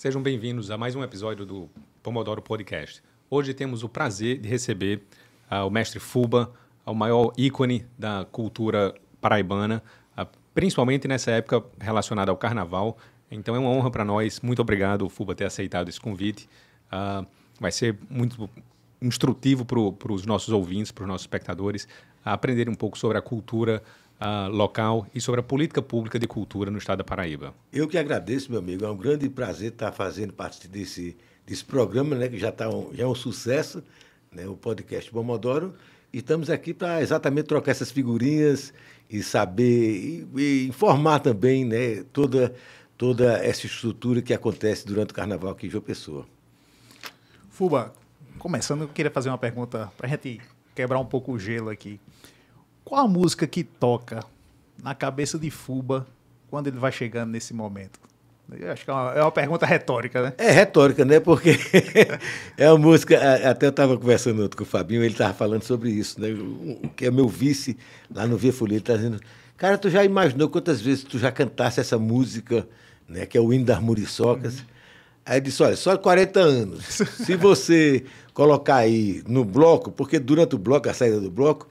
Sejam bem-vindos a mais um episódio do Pomodoro Podcast. Hoje temos o prazer de receber o mestre Fuba, o maior ícone da cultura paraibana, principalmente nessa época relacionada ao carnaval. Então é uma honra para nós. Muito obrigado, Fuba, ter aceitado esse convite. Vai ser muito instrutivo para os nossos ouvintes, para os nossos espectadores, aprenderem um pouco sobre a cultura local e sobre a política pública de cultura no estado da Paraíba. Eu que agradeço, meu amigo. É um grande prazer estar fazendo parte desse programa, né, que já é um sucesso, né, o podcast Pomodoro. E estamos aqui para exatamente trocar essas figurinhas e saber e informar também, né, toda essa estrutura que acontece durante o carnaval aqui em João Pessoa. Fuba, começando, eu queria fazer uma pergunta para a gente quebrar um pouco o gelo aqui. Qual a música que toca na cabeça de Fuba quando ele vai chegando nesse momento? Eu acho que é uma pergunta retórica, né? É retórica, né? Porque é uma música... Até eu estava conversando com o Fabinho, ele estava falando sobre isso, né? Que é meu vice lá no Via Folia, ele está dizendo: cara, tu já imaginou quantas vezes tu já cantasse essa música, né? Que é o hino das Muriçocas? Aí ele disse: olha, só 40 anos. Se você colocar aí no bloco, porque durante o bloco, a saída do bloco,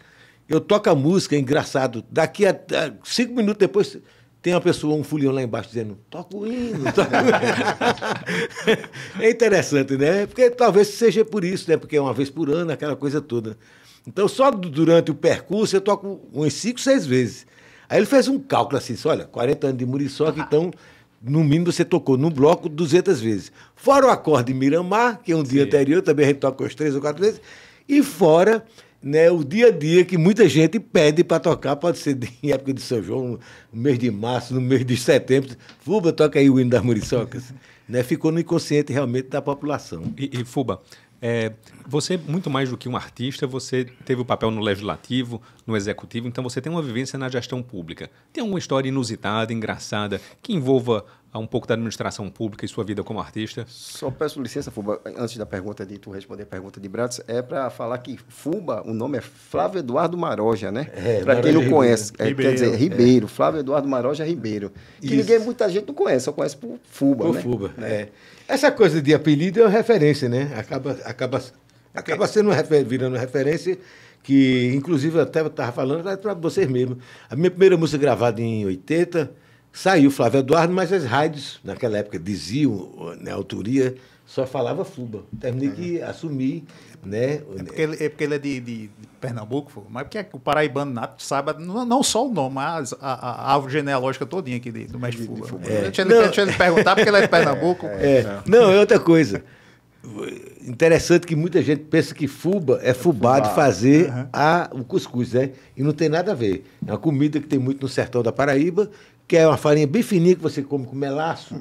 eu toco a música, é engraçado. Daqui a 5 minutos depois, tem uma pessoa, um folião lá embaixo, dizendo: toca o hino, toca o hino. É interessante, né? Porque talvez seja por isso, né? Porque é uma vez por ano, aquela coisa toda. Então, só durante o percurso, eu toco umas 5, 6 vezes. Aí ele fez um cálculo assim: olha, 40 anos de Muriçoca, então, no mínimo, você tocou no bloco 200 vezes. Fora o acorde Miramar, que é um dia anterior, também a gente toca umas 3 ou 4 vezes. E fora, né, o dia a dia que muita gente pede para tocar, pode ser em época de São João, no mês de março, no mês de setembro. Fuba, toca aí o hino das Muriçocas. Né, ficou no inconsciente realmente da população. E Fuba, você, muito mais do que um artista, você teve o papel no legislativo, no executivo, então você tem uma vivência na gestão pública. Tem alguma história inusitada, engraçada, que envolva um pouco da administração pública e sua vida como artista? Só peço licença, Fuba, antes da pergunta de tu responder a pergunta de Bratis, é para falar que Fuba, o nome é Flávio Eduardo Maroja, né? Para quem não conhece, quer dizer, Ribeiro, Flávio Eduardo Maroja Ribeiro. Que muita gente não conhece, só conhece por Fuba, por né? Fuba, Essa coisa de apelido é uma referência, né? Acaba sendo virando uma referência que, inclusive, eu até estava falando para vocês mesmos. A minha primeira música gravada em 80... saiu Flávio Eduardo, mas as rádios, naquela época, diziam, né, a autoria, só falava Fuba. Terminei que assumir, né? É porque ele é de Pernambuco, mas porque o paraibano nato sabe não só o nome, mas a árvore genealógica todinha aqui do mestre Fuba. Deixa ele perguntar, porque ele é de Pernambuco. Não, é outra coisa. Interessante que muita gente pensa que Fuba é fubá de fazer o cuscuz, né? E não tem nada a ver. É uma comida que tem muito no sertão da Paraíba, que é uma farinha bem fininha que você come com melaço,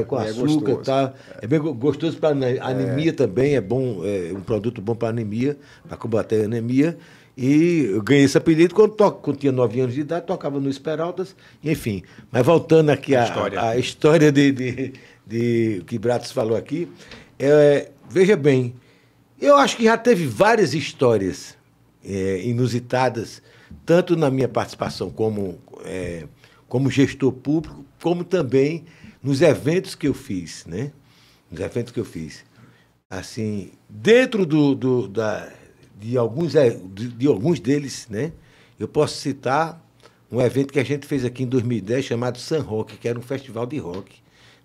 com açúcar e tal. É bem gostoso para anemia também, é bom, é um produto bom para anemia, para combater a anemia. E eu ganhei esse apelido quando tinha 9 anos de idade, tocava no Esperaltas, enfim. Mas voltando aqui à história de que Bratis falou aqui, veja bem, eu acho que já teve várias histórias inusitadas, tanto na minha participação como gestor público, como também nos eventos que eu fiz, né? Nos eventos que eu fiz. Assim, dentro de alguns deles, né? Eu posso citar um evento que a gente fez aqui em 2010, chamado San Rock, que era um festival de rock,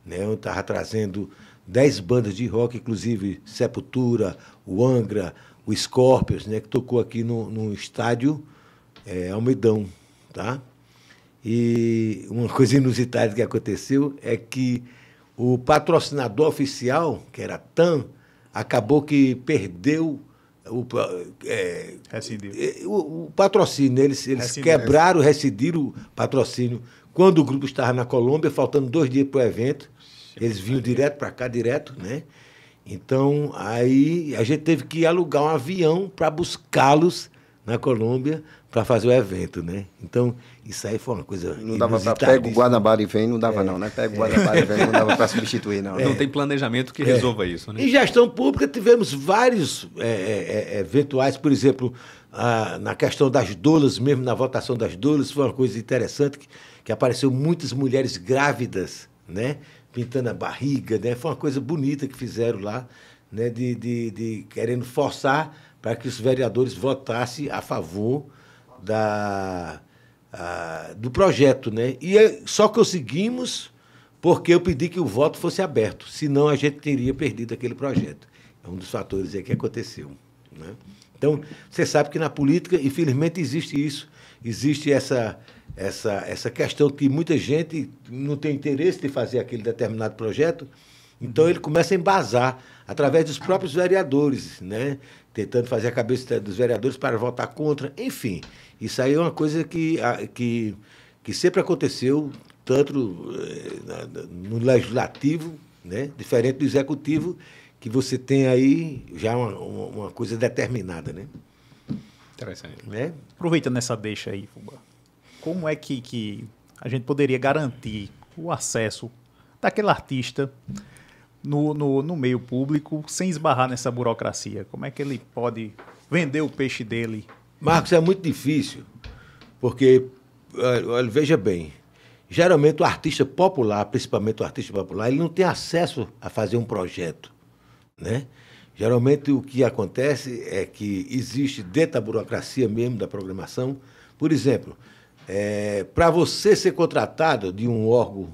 né? Eu estava trazendo 10 bandas de rock, inclusive Sepultura, o Angra, o Scorpions, né? Que tocou aqui no estádio Almeidão, tá? E uma coisa inusitada que aconteceu é que o patrocinador oficial, que era a TAM, acabou que perdeu o patrocínio. Eles quebraram, rescindiram o patrocínio. Quando o grupo estava na Colômbia, faltando 2 dias para o evento, eles vinham direto para cá, né? Então, aí a gente teve que alugar um avião para buscá-los na Colômbia para fazer o evento, né? Então, isso aí foi uma coisa não dava para pega o Guanabara e vem, não dava não, né? Pega o Guanabara e vem, não dava para substituir, não. Não tem planejamento que resolva isso, né? Em gestão pública tivemos vários eventuais, por exemplo, na questão das doulas, mesmo na votação das doulas, foi uma coisa interessante que apareceu muitas mulheres grávidas, né? pintando a barriga, né? Foi uma coisa bonita que fizeram lá, né? De querendo forçar para que os vereadores votassem a favor do projeto, né? E só conseguimos porque eu pedi que o voto fosse aberto, senão a gente teria perdido aquele projeto. É um dos fatores aí que aconteceu, né? Então, você sabe que na política, infelizmente, existe isso, existe essa questão que muita gente não tem interesse de fazer aquele determinado projeto, então ele começa a embasar através dos próprios vereadores, né? Tentando fazer a cabeça dos vereadores para votar contra, enfim. Isso aí é uma coisa que sempre aconteceu, tanto no legislativo, né? Diferente do executivo, que você tem aí já uma coisa determinada, né? Interessante. Né? Aproveitando essa deixa aí, Fubá, como é que a gente poderia garantir o acesso daquele artista no meio público sem esbarrar nessa burocracia? Como é que ele pode vender o peixe dele? Marcos, é muito difícil, porque, olha, veja bem, geralmente o artista popular, principalmente o artista popular, ele não tem acesso a fazer um projeto, né? Geralmente o que acontece é que existe dentro da burocracia mesmo da programação, por exemplo, para você ser contratado de um órgão,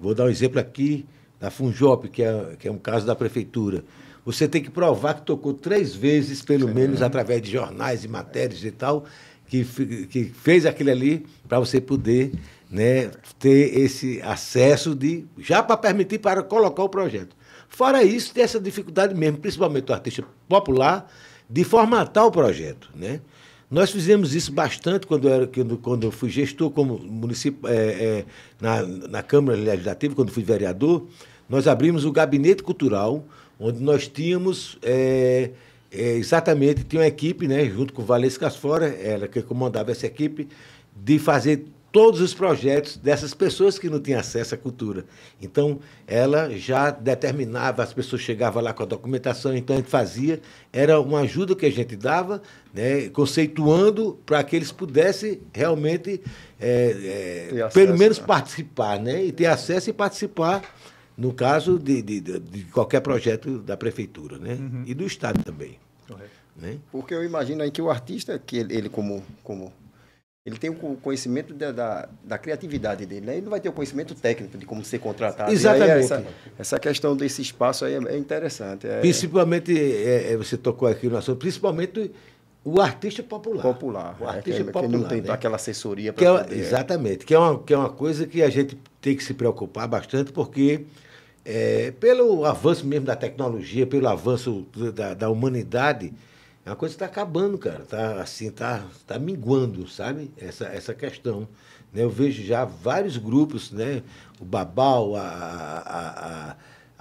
vou dar um exemplo aqui da Funjop, que é um caso da prefeitura, você tem que provar que tocou 3 vezes, pelo menos, através de jornais e matérias e tal, que fez aquilo ali para você poder, né, ter esse acesso já para permitir para colocar o projeto. Fora isso, tem essa dificuldade mesmo, principalmente do artista popular, de formatar o projeto, né? Nós fizemos isso bastante quando eu fui gestor como município, na Câmara Legislativa, quando fui vereador. Nós abrimos o Gabinete Cultural, onde nós tínhamos exatamente, tinha uma equipe, né, junto com o Valência Casfora, ela que comandava essa equipe, de fazer todos os projetos dessas pessoas que não tinham acesso à cultura. Então, ela já determinava, as pessoas chegavam lá com a documentação, então a gente fazia, era uma ajuda que a gente dava, né, conceituando para que eles pudessem realmente, pelo menos, né, participar, né, e ter acesso e participar, no caso de qualquer projeto da prefeitura, né, e do Estado também. Correto. Né? Porque eu imagino aí que o artista, que ele como ele tem o conhecimento da criatividade dele, né? Ele não vai ter o conhecimento técnico de como ser contratado. Exatamente. E aí essa questão desse espaço aí é interessante. Principalmente, você tocou aqui no assunto, principalmente o artista popular. O artista popular. Que não tem, né, aquela assessoria para poder... Exatamente. Que é uma coisa que a gente tem que se preocupar bastante, porque pelo avanço mesmo da tecnologia, pelo avanço da humanidade, é uma coisa que está acabando, cara. Tá minguando, sabe? Essa questão. Né? Eu vejo já vários grupos, né? O Babau, a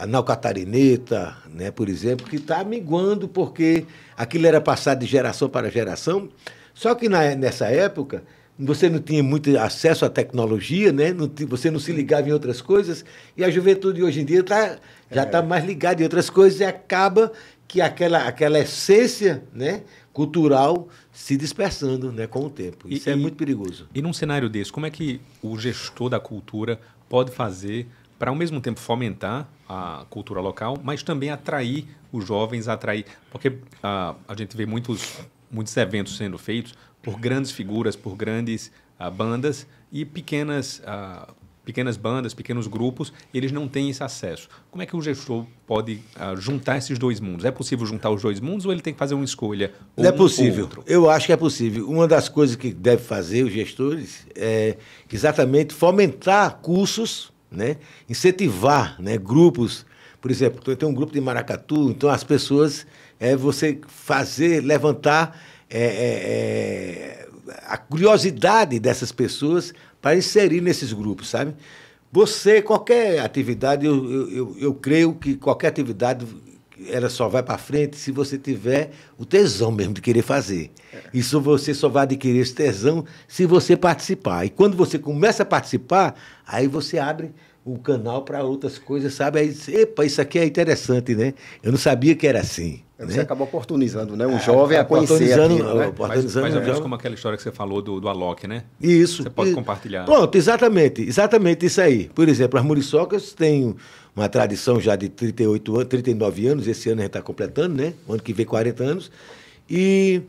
Nau Catarineta, né? Por exemplo, que está minguando porque aquilo era passado de geração para geração. Só que nessa época você não tinha muito acesso à tecnologia, né? Você não se ligava em outras coisas, e a juventude hoje em dia já está mais ligada em outras coisas e acaba que aquela essência, né, cultural se dispersando, né, com o tempo. Isso é muito perigoso. E num cenário desse, como é que o gestor da cultura pode fazer para, ao mesmo tempo, fomentar a cultura local, mas também atrair os jovens, porque a gente vê muitos eventos sendo feitos por grandes figuras, por grandes bandas, e pequenas bandas, pequenos grupos, eles não têm esse acesso. Como é que o gestor pode juntar esses dois mundos? É possível juntar os dois mundos ou ele tem que fazer uma escolha? Não é possível. Eu acho que é possível. Uma das coisas que deve fazer os gestores é exatamente fomentar cursos, né? Incentivar, né, grupos. Por exemplo, tem um grupo de maracatu, então as pessoas, você levantar a curiosidade dessas pessoas para inserir nesses grupos, sabe? Qualquer atividade, eu creio que qualquer atividade, ela só vai para frente se você tiver o tesão mesmo de querer fazer. Isso você só vai adquirir esse tesão se você participar. E quando você começa a participar, aí você abre o canal para outras coisas, sabe? Aí, epa, isso aqui é interessante, né? Eu não sabia que era assim. Você acaba oportunizando, né? Um jovem a conhecer aquilo, né? Mais ou menos como aquela história que você falou do Alok, né? Isso. Você pode compartilhar. Pronto, exatamente isso aí. Por exemplo, as muriçocas têm uma tradição já de 38 anos, 39 anos, esse ano a gente está completando, né? O ano que vem 40 anos. E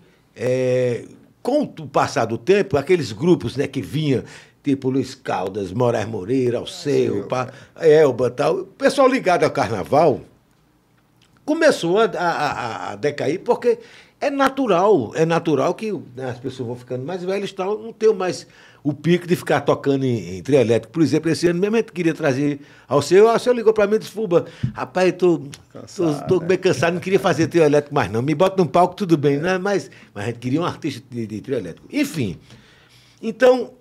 com o passar do tempo, aqueles grupos, né, que vinham, tipo Luiz Caldas, Moraes Moreira, Alceu, Elba e tal, o pessoal ligado ao carnaval começou a decair, porque é natural que, né, as pessoas vão ficando mais velhas e tal, não tem mais o pico de ficar tocando em trio elétrico. Por exemplo, esse ano mesmo a gente queria trazer Alceu ligou para mim e disse, Fuba, rapaz, tô bem cansado, não queria fazer trio elétrico mais não, me bota num palco, tudo bem, né? Mas a gente queria um artista de trio elétrico. Enfim, então,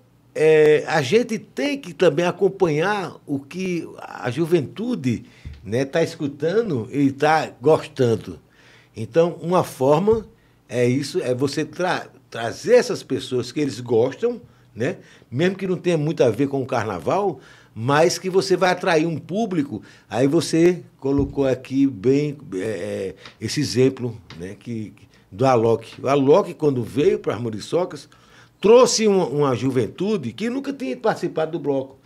a gente tem que também acompanhar o que a juventude está escutando e está gostando. Então, uma forma é você trazer essas pessoas que eles gostam, né? Mesmo que não tenha muito a ver com o carnaval, mas que você vai atrair um público. Aí você colocou aqui bem esse exemplo, né, do Alok. O Alok, quando veio para as Muriçocas, trouxe uma juventude que nunca tinha participado do bloco.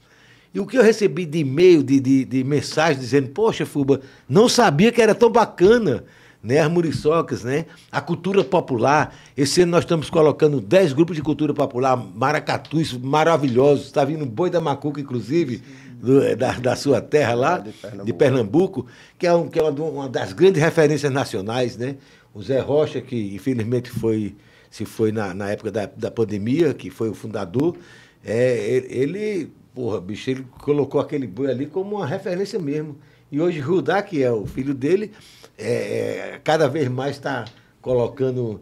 E o que eu recebi de e-mail, de mensagem dizendo, poxa, Fuba, não sabia que era tão bacana, né, as muriçocas, né, a cultura popular. Esse ano nós estamos colocando 10 grupos de cultura popular, maracatus maravilhosos. Está vindo Boi da Macuca, inclusive, da sua terra lá, de Pernambuco, que é uma das grandes referências nacionais, né? O Zé Rocha, que infelizmente se foi na época da pandemia, que foi o fundador, ele colocou aquele boi ali como uma referência mesmo. E hoje Rudá, que é o filho dele, cada vez mais está colocando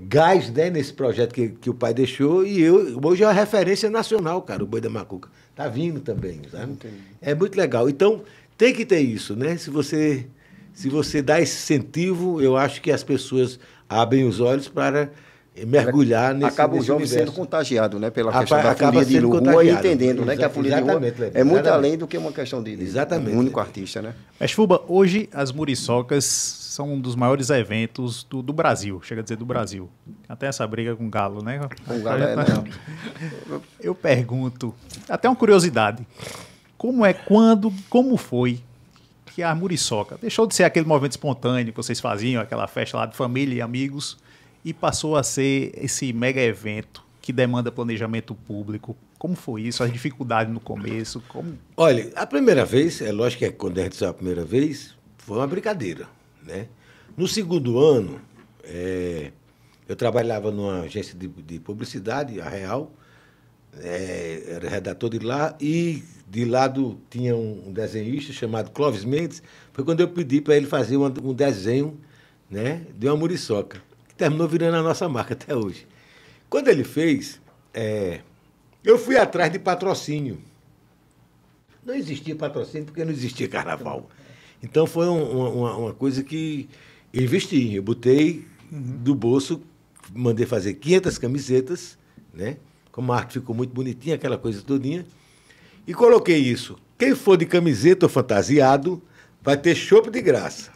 gás, né, nesse projeto que o pai deixou, e hoje é uma referência nacional, cara, o Boi da Macuca. Está vindo também, sabe? Entendi. É muito legal. Então, tem que ter isso, né? Se você dá esse incentivo, eu acho que as pessoas abrem os olhos para mergulhar nesse universo. Acaba o jovem sendo contagiado, né, pela questão da folia de rua, entendendo, né, que a folia de rua é muito além do que uma questão de um único artista, né? Mas, Fuba, hoje as muriçocas são um dos maiores eventos do Brasil, chega a dizer do Brasil. Até essa briga com o Galo, né? Com o Galo, Eu pergunto, até uma curiosidade, como foi que a muriçoca deixou de ser aquele movimento espontâneo que vocês faziam, aquela festa lá de família e amigos, e passou a ser esse mega evento que demanda planejamento público? Como foi isso? As dificuldades no começo? Olha, a primeira vez, lógico que quando a gente saiu a primeira vez, foi uma brincadeira, né? No segundo ano, eu trabalhava numa agência de publicidade, a Real, era redator de lá, e de lado tinha um desenhista chamado Clóvis Mendes. Foi quando eu pedi para ele fazer um desenho, né, de uma muriçoca, que terminou virando a nossa marca até hoje. Quando ele fez, eu fui atrás de patrocínio. Não existia patrocínio porque não existia carnaval. Então foi uma coisa que eu investi. Eu botei do bolso, mandei fazer 500 camisetas, né? Como a arte ficou muito bonitinha, aquela coisa todinha, e coloquei isso. Quem for de camiseta ou fantasiado vai ter chopp de graça.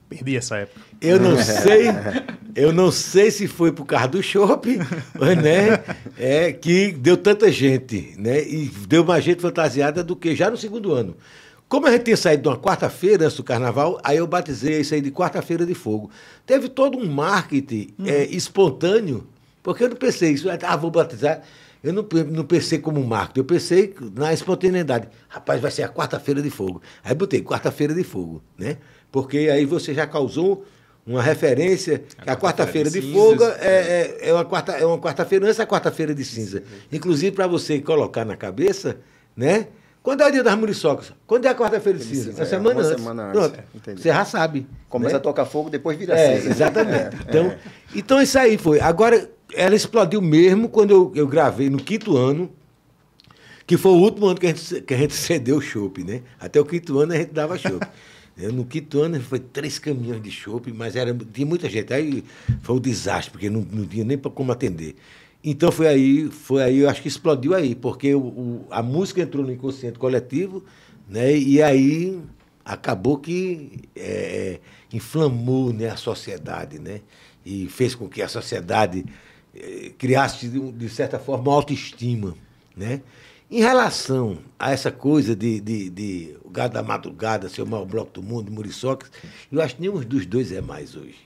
Perdi essa época. Eu não sei se foi por causa do chopp, né, que deu tanta gente, né, e deu mais gente fantasiada do que já no segundo ano. Como a gente tinha saído de uma quarta-feira antes do carnaval, aí eu batizei isso aí de quarta-feira de fogo. Teve todo um marketing espontâneo, porque eu não pensei isso, vou batizar. Eu não pensei como marketing, eu pensei na espontaneidade. Rapaz, vai ser a quarta-feira de fogo. Aí botei quarta-feira de fogo, né? Porque aí você já causou uma referência, que a quarta-feira de fogo é uma quarta-feira antes da quarta-feira de cinza. Inclusive, para você colocar na cabeça, né? Quando é o dia das muriçocas? Quando é a quarta-feira de cinza? Uma semana antes. Pronto, você já sabe. Começa a tocar fogo, depois vira cinza. Exatamente. Então, isso aí foi. Agora, ela explodiu mesmo quando eu gravei no 5º ano, que foi o último ano que a gente cedeu o chopp, né? Até o 5º ano a gente dava chopp. No 5º ano foi 3 caminhões de chopp, mas tinha muita gente. Aí foi um desastre, porque não tinha nem como atender. Então foi aí, eu acho que explodiu aí, porque a música entrou no inconsciente coletivo, né? E aí acabou que inflamou, né, a sociedade, né? E fez com que a sociedade criasse, de certa forma, uma autoestima, né? Em relação a essa coisa de o Gado da Madrugada ser o maior bloco do mundo, Muriçocas, eu acho que nenhum dos dois é mais hoje.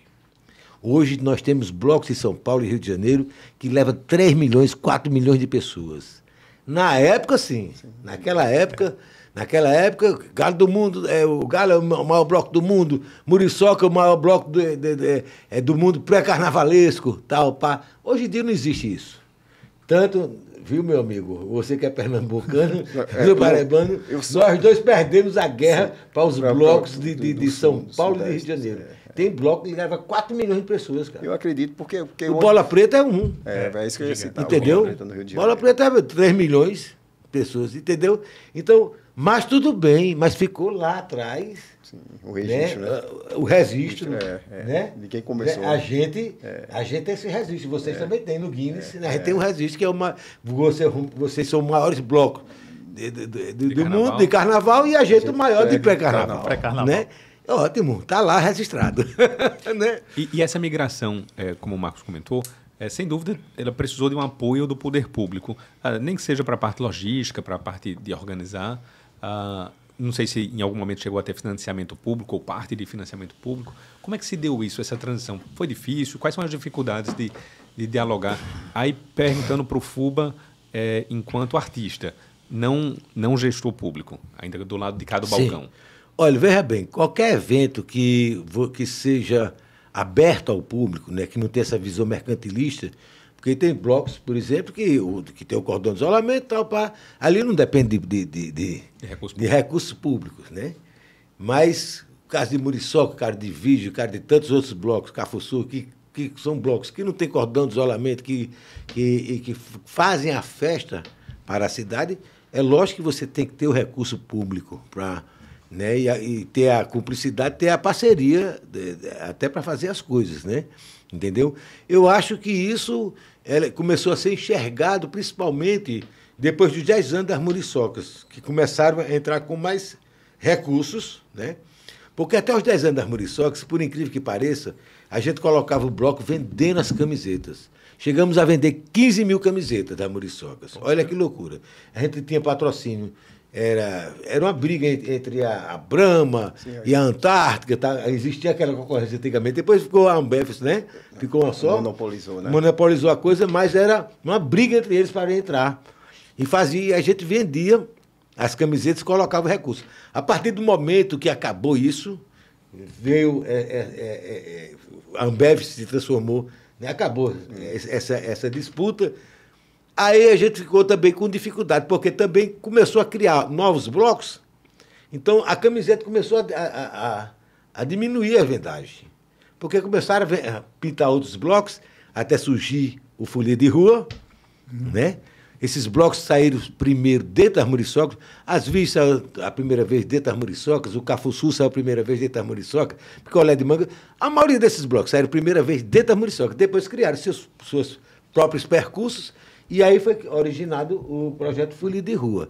Hoje nós temos blocos em São Paulo e Rio de Janeiro que levam 3 milhões, 4 milhões de pessoas. Na época, sim. Naquela época, Galo do Mundo, o Galo é o maior bloco do mundo, Muriçoca é o maior bloco do mundo pré-carnavalesco, tal, pá. Hoje em dia não existe isso. Tanto, viu, meu amigo, você que é pernambucano, eu paraibano, nós dois perdemos a guerra para os blocos de São Paulo e de Rio de Janeiro. Tem bloco que leva 4 milhões de pessoas, cara. Eu acredito, porque o Bola Preta é um. É isso que eu ia citar. Entendeu? Bola Preta é 3 milhões de pessoas, entendeu? Então, mas tudo bem, mas ficou lá atrás. Sim, o registro, né? O registro, né? De quem começou. A gente tem esse registro, vocês também têm no Guinness, né? A gente tem um registro que é vocês são os maiores blocos do mundo, de carnaval, e a gente o maior de pré-carnaval. Né? Ótimo, está lá registrado. Né? E essa migração, como o Marcos comentou, sem dúvida, ela precisou de um apoio do poder público, nem que seja para a parte logística, para a parte de organizar. Não sei se em algum momento chegou a ter financiamento público ou parte de financiamento público. Como é que se deu isso, essa transição? Foi difícil? Quais são as dificuldades de dialogar? Aí, perguntando para o Fuba, enquanto artista, não gestor público, ainda do lado de cada balcão. Olha, veja bem, qualquer evento que seja aberto ao público, né, que não tenha essa visão mercantilista, porque tem blocos, por exemplo, que tem o cordão de isolamento e tal, ali não depende de recursos públicos, né? Mas o caso de Muriçoca, o caso de Vídeo, o caso de tantos outros blocos, Cafuçu, que são blocos que não tem cordão de isolamento, que fazem a festa para a cidade, é lógico que você tem que ter o recurso público para... Né? E ter a cumplicidade, ter a parceria, até para fazer as coisas, né? Entendeu? Eu acho que isso começou a ser enxergado principalmente depois dos 10 anos das Muriçocas, que começaram a entrar com mais recursos, né? Porque até os 10 anos das Muriçocas, por incrível que pareça, a gente colocava o bloco vendendo as camisetas. Chegamos a vender 15 mil camisetas das Muriçocas. Olha que loucura. A gente tinha patrocínio. Era uma briga entre a Brahma e a Antártica. Tá? Existia aquela concorrência antigamente. Depois ficou a Ambev, né? Ficou uma só. Monopolizou, né? Monopolizou a coisa, mas era uma briga entre eles para entrar. E a gente vendia as camisetas e colocava recursos. A partir do momento que acabou isso, veio... a Ambev se transformou, né? Acabou essa disputa. Aí a gente ficou também com dificuldade, porque também começou a criar novos blocos, então a camiseta começou a diminuir a vendagem. Porque começaram a pintar outros blocos, até surgir o Folia de Rua, né? Esses blocos saíram primeiro dentro das Muriçocas, as Vias saiu a primeira vez dentro das Muriçocas, o Cafuçu saiu a primeira vez dentro das Muriçocas, Picolé de Manga, a maioria desses blocos saíram a primeira vez dentro das Muriçocas, depois criaram seus próprios percursos. E aí foi originado o projeto Folia de Rua.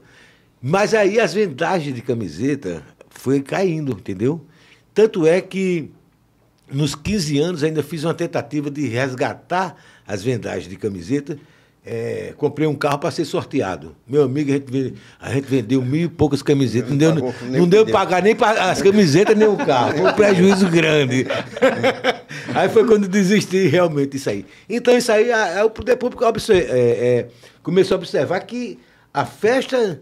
Mas aí as vendagens de camiseta foi caindo, entendeu? Tanto é que nos 15 anos ainda fiz uma tentativa de resgatar as vendagens de camiseta. Comprei um carro para ser sorteado. Meu amigo, a gente vendeu 1.000 e poucas camisetas. Não deu para pagar nem as camisetas nem o carro. Foi um prejuízo grande. Aí foi quando desisti realmente disso aí. Então isso aí, o poder público começou a observar que a festa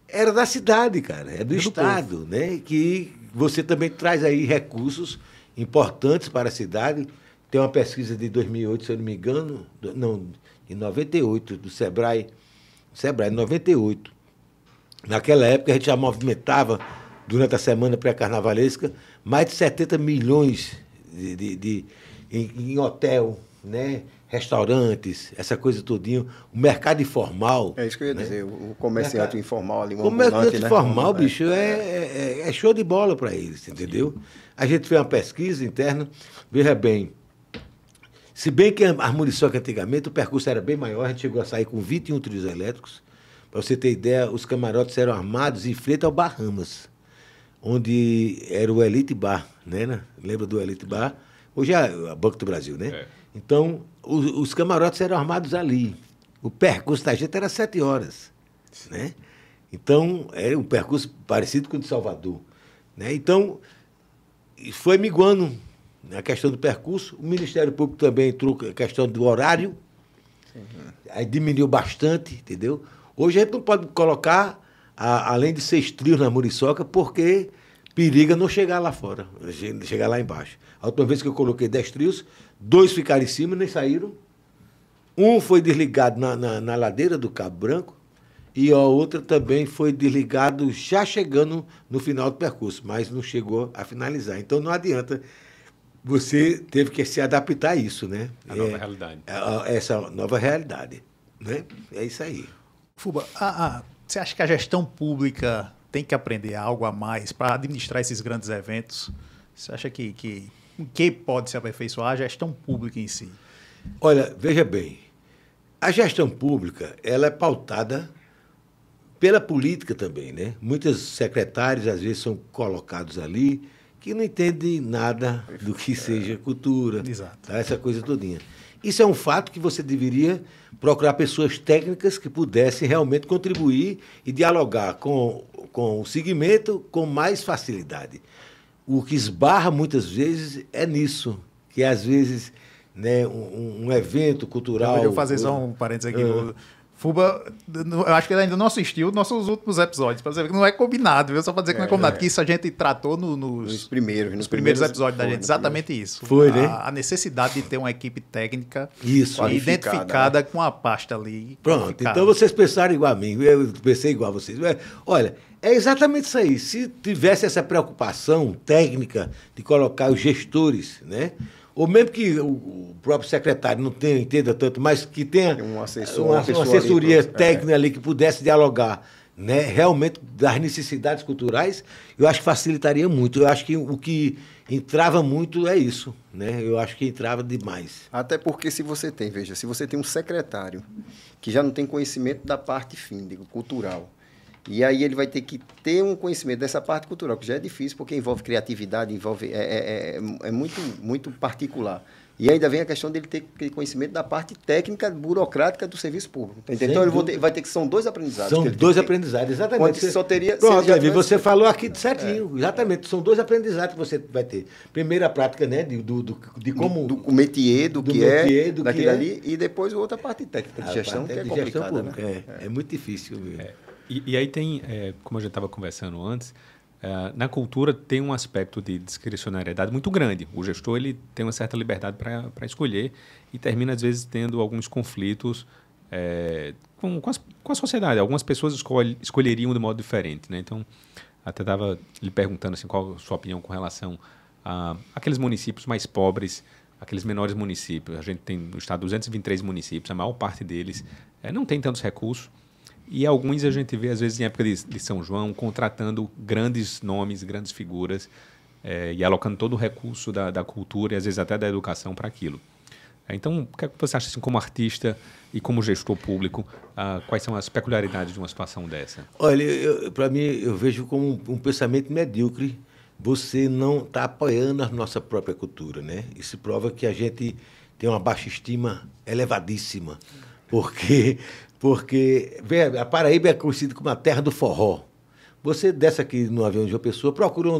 era da cidade, cara, é do Estado, né? Que você também traz aí recursos importantes para a cidade. Tem uma pesquisa de 2008, se eu não me engano, em 98, do Sebrae, 98. Naquela época a gente já movimentava, durante a semana pré-carnavalesca, mais de 70 milhões em hotel, né? Restaurantes, essa coisa todinho, o mercado informal. É isso que eu ia dizer, o comerciante informal ali, o comerciante informal, né? Bicho, é show de bola para eles, entendeu? Sim. A gente fez uma pesquisa interna, veja bem, se bem que as Muriçoca antigamente o percurso era bem maior, a gente chegou a sair com 21 trios elétricos. Para você ter ideia, os camarotes eram armados em frente ao Bahamas, onde era o Elite Bar, né? Lembra do Elite Bar? Hoje é a Banco do Brasil, né? É. Então, os camarotes eram armados ali. O percurso da gente era 7 horas, né? Então, era um percurso parecido com o de Salvador, né? Então, foi miguando a questão do percurso. O Ministério Público também entrou a questão do horário. Aí diminuiu bastante, entendeu? Hoje a gente não pode colocar, além de 6 trios na muriçoca, porque periga não chegar lá fora, chegar lá embaixo. A última vez que eu coloquei 10 trios, 2 ficaram em cima e nem saíram. Um foi desligado na ladeira do Cabo Branco e a outra também foi desligado já chegando no final do percurso, mas não chegou a finalizar. Então não adianta, você teve que se adaptar a isso, né? A nova realidade. Essa nova realidade, né? É isso aí. Fuba, você acha que a gestão pública tem que aprender algo a mais para administrar esses grandes eventos? Você acha que pode se aperfeiçoar a gestão pública em si? Olha, veja bem, a gestão pública ela é pautada pela política também, né? Muitos secretários, às vezes, são colocados ali que não entendem nada do que seja cultura, tá? Essa coisa todinha. Isso é um fato que você deveria procurar pessoas técnicas que pudessem realmente contribuir e dialogar com o segmento com mais facilidade. O que esbarra muitas vezes é nisso, que às vezes, né, um evento cultural... Eu vou fazer só um parênteses aqui. Fuba, eu acho que ele ainda não assistiu nossos últimos episódios, para dizer que não é combinado, viu? Só para dizer que não é combinado, que isso a gente tratou nos primeiros episódios da gente, exatamente isso. Foi, né? A necessidade de ter uma equipe técnica identificada, né? Com a pasta ali. Pronto, então vocês pensaram igual a mim, eu pensei igual a vocês. Olha, é exatamente isso aí. Se tivesse essa preocupação técnica de colocar os gestores, né? Ou mesmo que o próprio secretário não entenda tanto, mas que tenha uma assessoria técnica ali que pudesse dialogar, né, realmente das necessidades culturais, eu acho que facilitaria muito. Eu acho que o que entrava muito é isso, né? Eu acho que entrava demais. Até porque se você tem um secretário que já não tem conhecimento da parte cultural, e aí ele vai ter que ter um conhecimento dessa parte cultural, que já é difícil, porque envolve criatividade, é muito, muito particular. E ainda vem a questão dele ter conhecimento da parte técnica, burocrática do serviço público. Então ele vai ter que... São 2 aprendizados. São 2 aprendizados, exatamente. Você só teria... Pronto, você falou aqui certinho. Exatamente. São 2 aprendizados que você vai ter. Primeiro, a prática, né, de como... Do métier, daquilo ali, e depois outra parte técnica de gestão, que é complicada. Né? É muito difícil mesmo. E aí tem, como a gente estava conversando antes, na cultura tem um aspecto de discricionariedade muito grande. O gestor ele tem uma certa liberdade para escolher e termina, às vezes, tendo alguns conflitos com a sociedade. Algumas pessoas escolheriam de modo diferente, né? Então, até estava lhe perguntando assim, qual a sua opinião com relação a aqueles municípios mais pobres, aqueles menores municípios. A gente tem no estado 223 municípios, a maior parte deles não tem tantos recursos. E alguns a gente vê, às vezes, em época de São João, contratando grandes nomes, grandes figuras, e alocando todo o recurso da cultura e, às vezes, até da educação para aquilo. Então, o que é que você acha, assim, como artista e como gestor público, quais são as peculiaridades de uma situação dessa? Olha, para mim, eu vejo como um pensamento medíocre. Você não está apoiando a nossa própria cultura, né? Isso prova que a gente tem uma baixa estima elevadíssima, porque a Paraíba é conhecida como a terra do forró. Você desce aqui no avião de uma pessoa, procura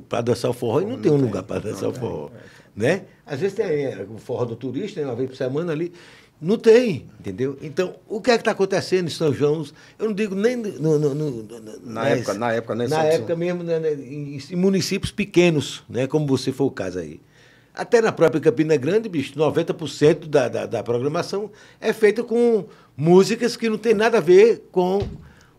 para dançar o forró e não tem um lugar para dançar o forró. Né? Às vezes tem o forró do turista, uma vez por semana ali. Não tem, entendeu? Então, o que é que está acontecendo em São João? Eu não digo nem na época mesmo, né, em municípios pequenos, né, como você foi o caso aí. Até na própria Campina Grande, bicho, 90% da programação é feita com músicas que não tem nada a ver com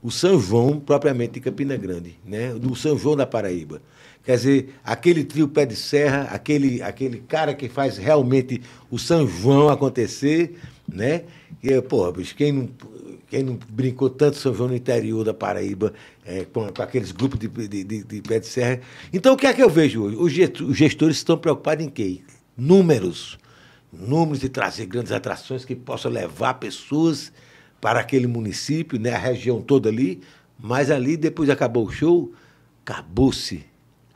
o São João propriamente de Campina Grande, né? Do São João da Paraíba. Quer dizer, aquele trio Pé de Serra, aquele cara que faz realmente o São João acontecer, né? E, porra, bicho, quem não brincou tanto São João no interior da Paraíba, com aqueles grupos de Pé de Serra. Então, o que é que eu vejo hoje? Os gestores estão preocupados em quê? Números de trazer grandes atrações que possam levar pessoas para aquele município, né, a região toda ali, mas ali, depois acabou o show, acabou-se.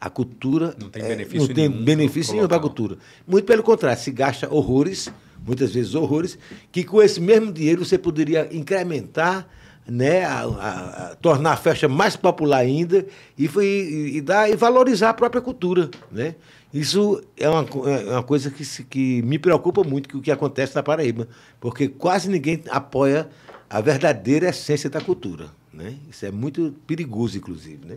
a cultura não tem benefício não tem nenhum benefício nenhum para a cultura. Muito pelo contrário, se gasta horrores, muitas vezes horrores, que com esse mesmo dinheiro você poderia incrementar, né, tornar a festa mais popular ainda e valorizar a própria cultura, né? Isso é uma coisa que me preocupa muito, que o que acontece na Paraíba, porque quase ninguém apoia a verdadeira essência da cultura, né? Isso é muito perigoso, inclusive, né?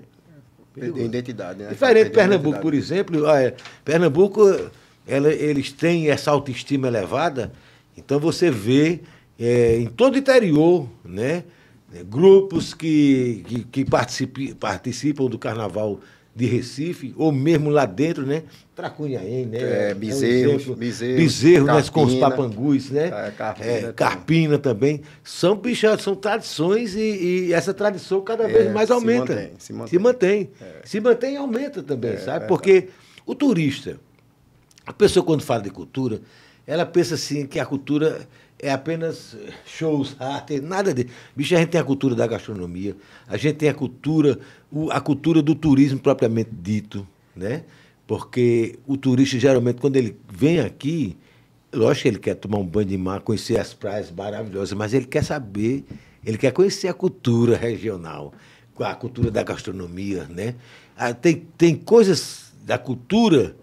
Perder identidade, né? Diferente de Pernambuco, por exemplo. Pernambuco, eles têm essa autoestima elevada, então você vê em todo o interior, né, grupos que participam do Carnaval de Recife, ou mesmo lá dentro, né? Tracunhaém, né? Bezerro, né? Com os papangus, né? Carpina também. São tradições e essa tradição cada vez mais aumenta. Se mantém e aumenta também, sabe? Porque o turista, a pessoa quando fala de cultura, ela pensa assim que a cultura é apenas shows, arte, nada disso. Bicho, a gente tem a cultura da gastronomia, a gente tem a cultura do turismo propriamente dito, né? Porque o turista, geralmente, quando ele vem aqui, lógico que ele quer tomar um banho de mar, conhecer as praias maravilhosas, mas ele quer saber, ele quer conhecer a cultura regional, a cultura da gastronomia, né? Tem coisas da cultura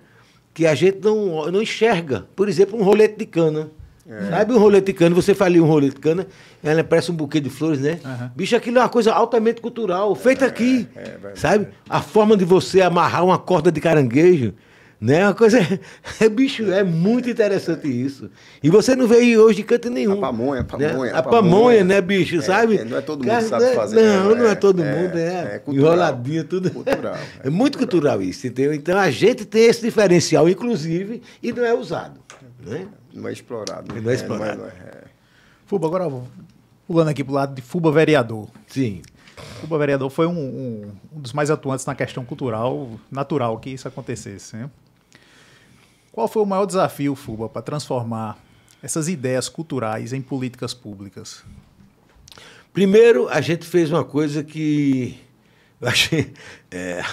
que a gente não enxerga. Por exemplo, um rolete de cana. Sabe um rolete de cana? Você fala um rolete de cana, ela parece um buquê de flores, né? Uhum. Bicho, aquilo é uma coisa altamente cultural, feita aqui, sabe? A forma de você amarrar uma corda de caranguejo, né? Uma coisa... bicho, é muito interessante isso. E você não vê hoje de canto nenhum. A pamonha, né, bicho, sabe? Não é todo mundo que sabe fazer. Não é todo mundo, enroladinho, tudo. Cultural. É muito cultural isso, entendeu? Então a gente tem esse diferencial, inclusive, e não é usado, né? Não é explorado. Não é explorado. Fuba, agora pulando aqui pro lado de Fuba Vereador. Sim. Fuba Vereador foi um dos mais atuantes na questão cultural, natural que isso acontecesse, né? Qual foi o maior desafio, Fuba, para transformar essas ideias culturais em políticas públicas? Primeiro, a gente fez uma coisa que eu achei...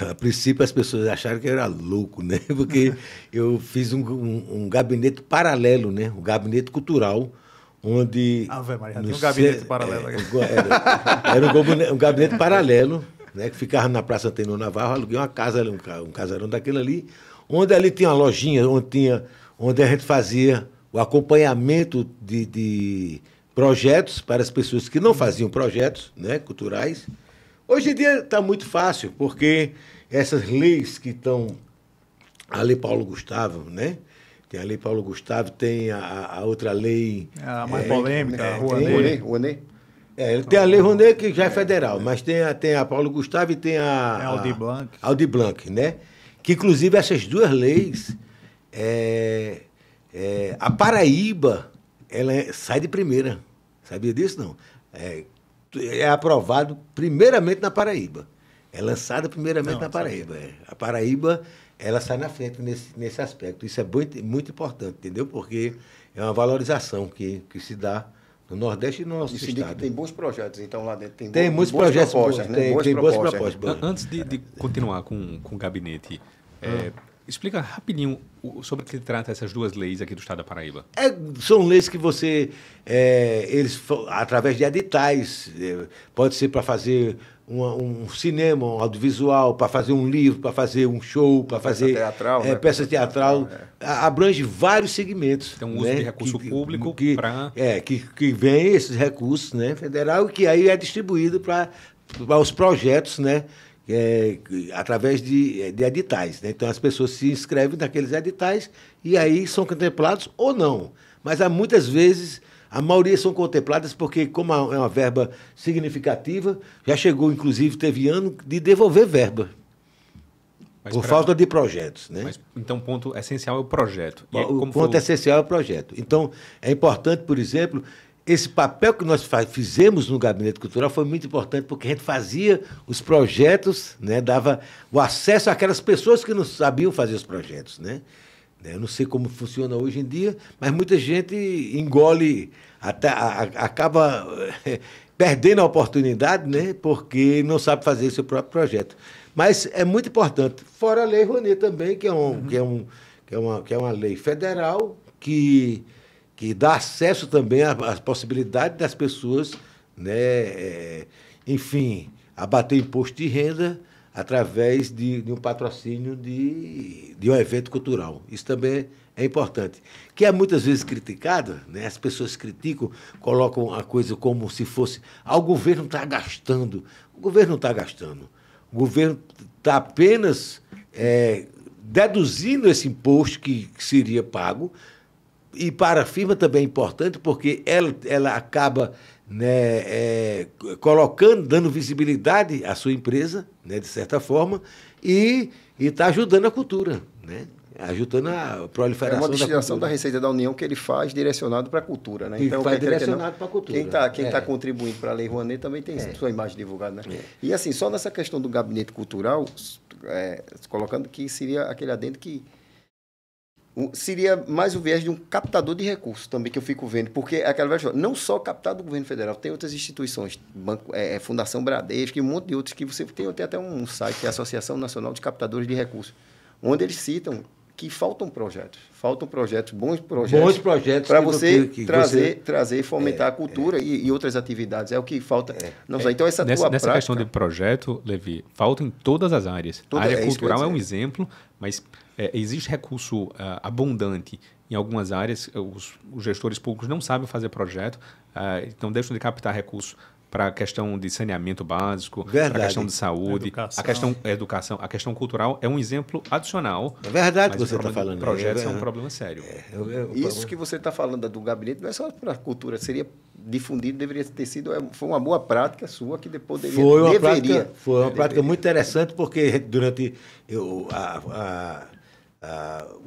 a princípio, as pessoas acharam que eu era louco, né? Porque eu fiz um gabinete paralelo, né? Um gabinete cultural, onde... Ave Maria, tem um gabinete paralelo aqui. Era um gabinete paralelo, né? Que ficava na Praça Antenor Navarro. Aluguei uma casa, um casarão daquele ali, onde ali tinha uma lojinha, onde a gente fazia o acompanhamento de projetos para as pessoas que não faziam projetos, né, culturais. Hoje em dia está muito fácil, porque essas leis que estão... A Lei Paulo Gustavo, né? Tem a Lei Paulo Gustavo, tem a outra lei... A mais polêmica, a Rouanet. Tem a Lei Rouanet, que já é federal, mas tem a Paulo Gustavo e tem a Aldir Blanc, né? Que, inclusive, essas duas leis, a Paraíba, ela sai de primeira. Sabia disso, não? É aprovado primeiramente na Paraíba. É lançada primeiramente na Paraíba. A Paraíba, ela sai na frente nesse aspecto. Isso é muito, muito importante, entendeu? Porque é uma valorização que se dá no Nordeste e no nosso estado. Tem bons projetos, então, lá dentro. Tem muitos projetos propostas, né? Tem boas propostas. Antes de continuar com o gabinete, explica rapidinho sobre o que trata essas duas leis aqui do estado da Paraíba. São leis que você, através de editais, pode ser para fazer um cinema, um audiovisual, para fazer um livro, para fazer um show, para fazer peça teatral, abrange vários segmentos. Tem um uso de recurso público para... que vem esses recursos, né, federal, que aí é distribuído para os projetos, né, através de editais, né? Então as pessoas se inscrevem naqueles editais e aí são contemplados ou não. Mas há muitas vezes, a maioria são contempladas porque, como é uma verba significativa, já chegou, inclusive, teve ano de devolver verba. Por falta de projetos, né? Então o ponto essencial é o projeto. O ponto essencial é o projeto. Então é importante, por exemplo... Esse papel que nós fizemos no Gabinete Cultural foi muito importante, porque a gente fazia os projetos, né, dava o acesso àquelas pessoas que não sabiam fazer os projetos, né? Eu não sei como funciona hoje em dia, mas muita gente engole, acaba perdendo a oportunidade, né? Porque não sabe fazer seu próprio projeto. Mas é muito importante. Fora a Lei Rouanet também, que é uma lei federal que dá acesso também às possibilidades das pessoas, né? Enfim, abater imposto de renda através de um patrocínio de um evento cultural. Isso também é importante. Que é muitas vezes criticado, né? As pessoas criticam, colocam a coisa como se fosse... o governo está gastando. O governo não está gastando. O governo está apenas deduzindo esse imposto que seria pago. E para a firma também é importante, porque ela acaba, né, colocando, dando visibilidade à sua empresa, né, de certa forma, e está ajudando a cultura, né? Ajudando a proliferação uma destinação da receita da União que ele faz direcionado para a cultura, né? Então, faz direcionado para a cultura. Quem está contribuindo para a Lei Rouanet também tem sua imagem divulgada, né? E assim, só nessa questão do gabinete cultural, colocando que seria aquele adendo que seria mais o viés de um captador de recursos também, que eu fico vendo, porque aquela velha não só captado do governo federal, tem outras instituições, Fundação Bradesco e um monte de outros, que você tem até um site, que é a Associação Nacional de Captadores de Recursos, onde eles citam que faltam projetos, bons projetos para você trazer e fomentar a cultura e outras atividades. É o que falta. Então, nessa questão de projeto, Levi, falta em todas as áreas. A área cultural é um exemplo, mas existe recurso abundante em algumas áreas. Os gestores públicos não sabem fazer projeto, então deixam de captar recursos para a questão de saneamento básico, para a questão de saúde, a questão educação, a questão cultural é um exemplo adicional. É verdade que você está falando. Projetos é um problema sério. Isso que você está falando do gabinete não é só para a cultura, seria difundido, deveria ter sido, foi uma boa prática sua que depois deveria. Foi uma prática muito interessante, porque durante o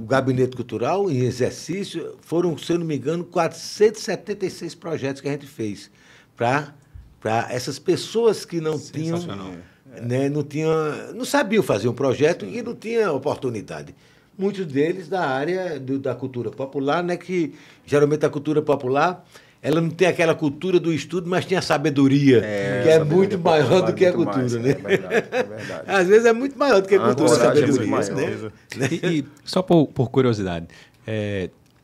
gabinete cultural, em exercício, foram, se eu não me engano, 476 projetos que a gente fez para essas pessoas que não tinham, né, não sabiam fazer um projeto e não tinham oportunidade. Muitos deles da área da cultura popular, né, que geralmente a cultura popular ela não tem aquela cultura do estudo, mas tem a sabedoria, que é muito maior do que a cultura. Mais, né? É verdade. Às vezes é muito maior do que a cultura, a sabedoria. E só por curiosidade,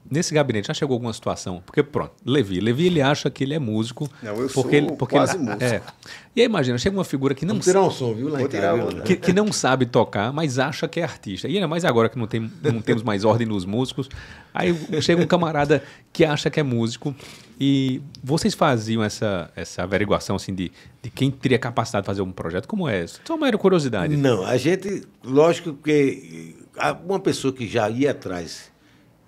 nesse gabinete já chegou alguma situação? Porque, pronto, Levi ele acha que ele é músico. Não, eu sou quase músico. E aí, imagina, chega uma figura que não Vamos tirar um som, viu? Lá que não sabe tocar, mas acha que é artista. E ainda mais agora que não temos mais ordem nos músicos. Aí chega um camarada que acha que é músico. E vocês faziam essa averiguação assim, de quem teria capacidade de fazer um projeto? Como é isso? Só uma mera curiosidade. Não, a gente, lógico que uma pessoa que já ia atrás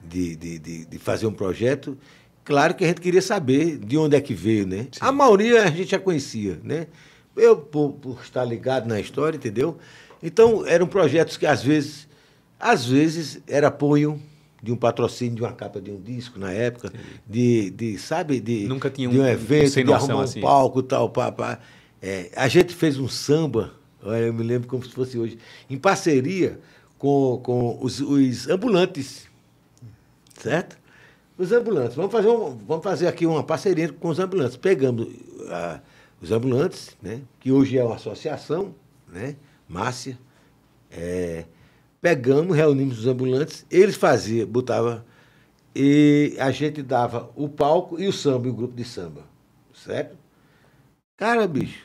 de fazer um projeto, claro que a gente queria saber de onde é que veio, né? Sim. A maioria a gente já conhecia, né? Eu, por estar ligado na história, entendeu? Então, eram projetos que, às vezes era apoio de um patrocínio de uma capa de um disco na época, sabe? Nunca tinha de um evento, sem de noção, arrumar assim. Um palco e tal. A gente fez um samba, eu me lembro como se fosse hoje, em parceria com os ambulantes. Certo? Os ambulantes. Vamos fazer aqui uma parceria com os ambulantes. Pegamos os ambulantes, né, que hoje é uma associação, né, Márcia. Pegamos, reunimos os ambulantes, eles botavam, e a gente dava o palco e o samba, e o grupo de samba. Certo? Cara, bicho,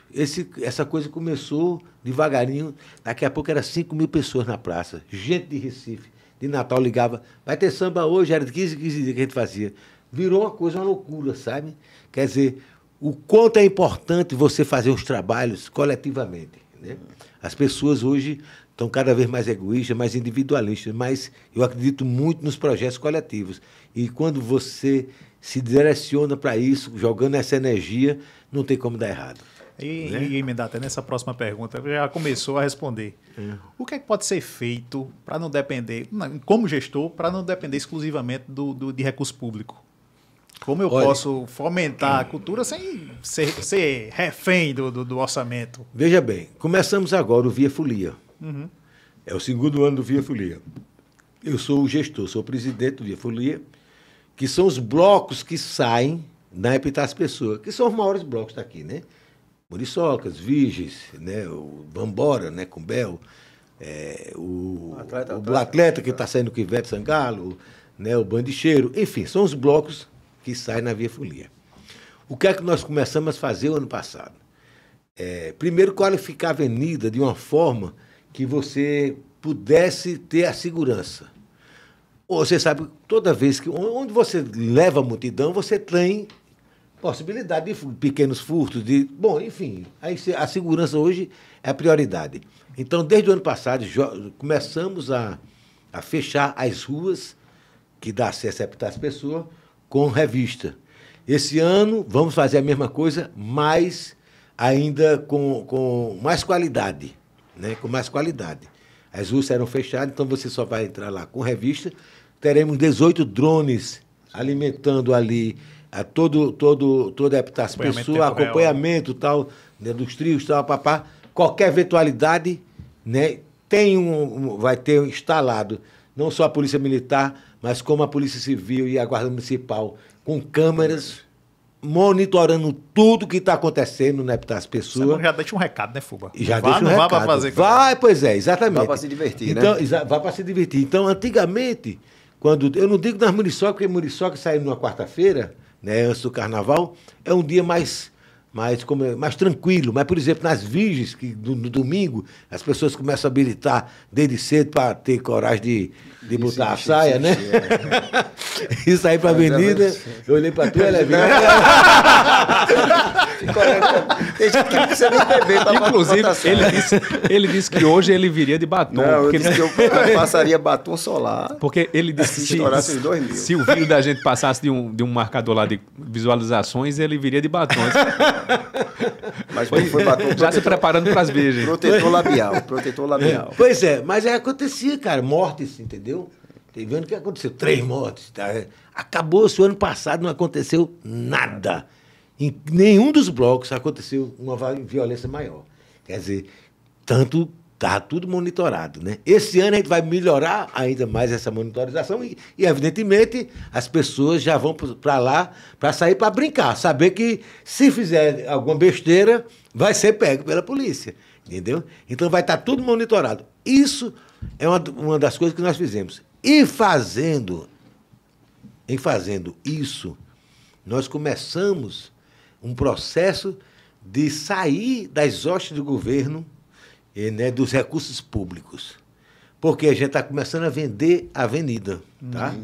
essa coisa começou devagarinho. Daqui a pouco era 5.000 pessoas na praça. Gente de Recife. De Natal ligava, vai ter samba hoje, era de 15 dias que a gente fazia. Virou uma loucura, sabe? Quer dizer, o quanto é importante você fazer os trabalhos coletivamente, né? As pessoas hoje estão cada vez mais egoístas, mais individualistas, mas eu acredito muito nos projetos coletivos. E quando você se direciona para isso, jogando essa energia, não tem como dar errado. E emendar até nessa próxima pergunta, já começou a responder. O que é que pode ser feito para não depender, como gestor, para não depender exclusivamente de recurso público? Como eu posso fomentar a cultura sem ser refém do orçamento? Veja bem, começamos agora o Via Folia. É o segundo ano do Via Folia. Eu sou o gestor, sou o presidente do Via Folia, que são os blocos que saem, na Epitácio Pessoa, que são os maiores blocos daqui, né? Muriçocas, Virgens, né? O Vambora, né? Com Bel, o Atleta que está saindo com Ivete Sangalo, né? O Bandicheiro, enfim, são os blocos que saem na Via Folia. O que é que nós começamos a fazer o ano passado? Primeiro, qualificar a avenida de uma forma que você pudesse ter a segurança. Você sabe, toda vez que onde você leva a multidão, você tem possibilidade de pequenos furtos, bom, enfim, a segurança hoje é a prioridade. Então, desde o ano passado, começamos a fechar as ruas que dá acesso a Epitácio Pessoa com revista. Esse ano, vamos fazer a mesma coisa, mas ainda com mais qualidade, né? Com mais qualidade. As ruas serão fechadas, então você só vai entrar lá com revista. Teremos 18 drones alimentando ali toda a Epitácio Pessoa, acompanhamento tal, né, dos trios, tal, papá. Qualquer eventualidade, né, vai ter instalado não só a Polícia Militar, mas como a Polícia Civil e a Guarda Municipal, com câmeras, monitorando tudo que está acontecendo na Epitácio Pessoa. Já deixa um recado, né, Fuba? Já deixa um recado. Vai para fazer. Vai, pois é, exatamente. Vai para se divertir, então, né? Vai para se divertir. Então, antigamente, eu não digo nas Muriçoca, porque Muriçoca saiu numa quarta-feira, né, antes do Carnaval, é um dia mais tranquilo. Mas, por exemplo, nas Virgens, que no domingo, as pessoas começam a habilitar desde cedo para ter coragem de botar a saia, né? E sair para a avenida. Eu olhei para tu, Levinho. Tem gente que não precisa nem beber. Inclusive, ele disse que hoje ele viria de batom. Não, eu disse que eu passaria batom solar. Porque ele disse que se o vídeo da gente passasse de um marcador lá de visualizações, ele viria de batom. Mas foi batom já se preparando para as virgens. Protetor labial. Pois é, mas acontecia, cara, mortes, entendeu? Tem vendo o que aconteceu? 3 mortes. Tá? Acabou-se o ano passado, não aconteceu nada. Em nenhum dos blocos aconteceu uma violência maior. Quer dizer, está tudo monitorado, né? Esse ano a gente vai melhorar ainda mais essa monitorização e evidentemente, as pessoas já vão para lá para sair para brincar. Saber que, se fizer alguma besteira, vai ser pego pela polícia. Entendeu? Então, vai estar tudo monitorado. Isso é uma das coisas que nós fizemos. E fazendo isso, nós começamos um processo de sair das hostes do governo, né, dos recursos públicos. Porque a gente está começando a vender a avenida. Tá?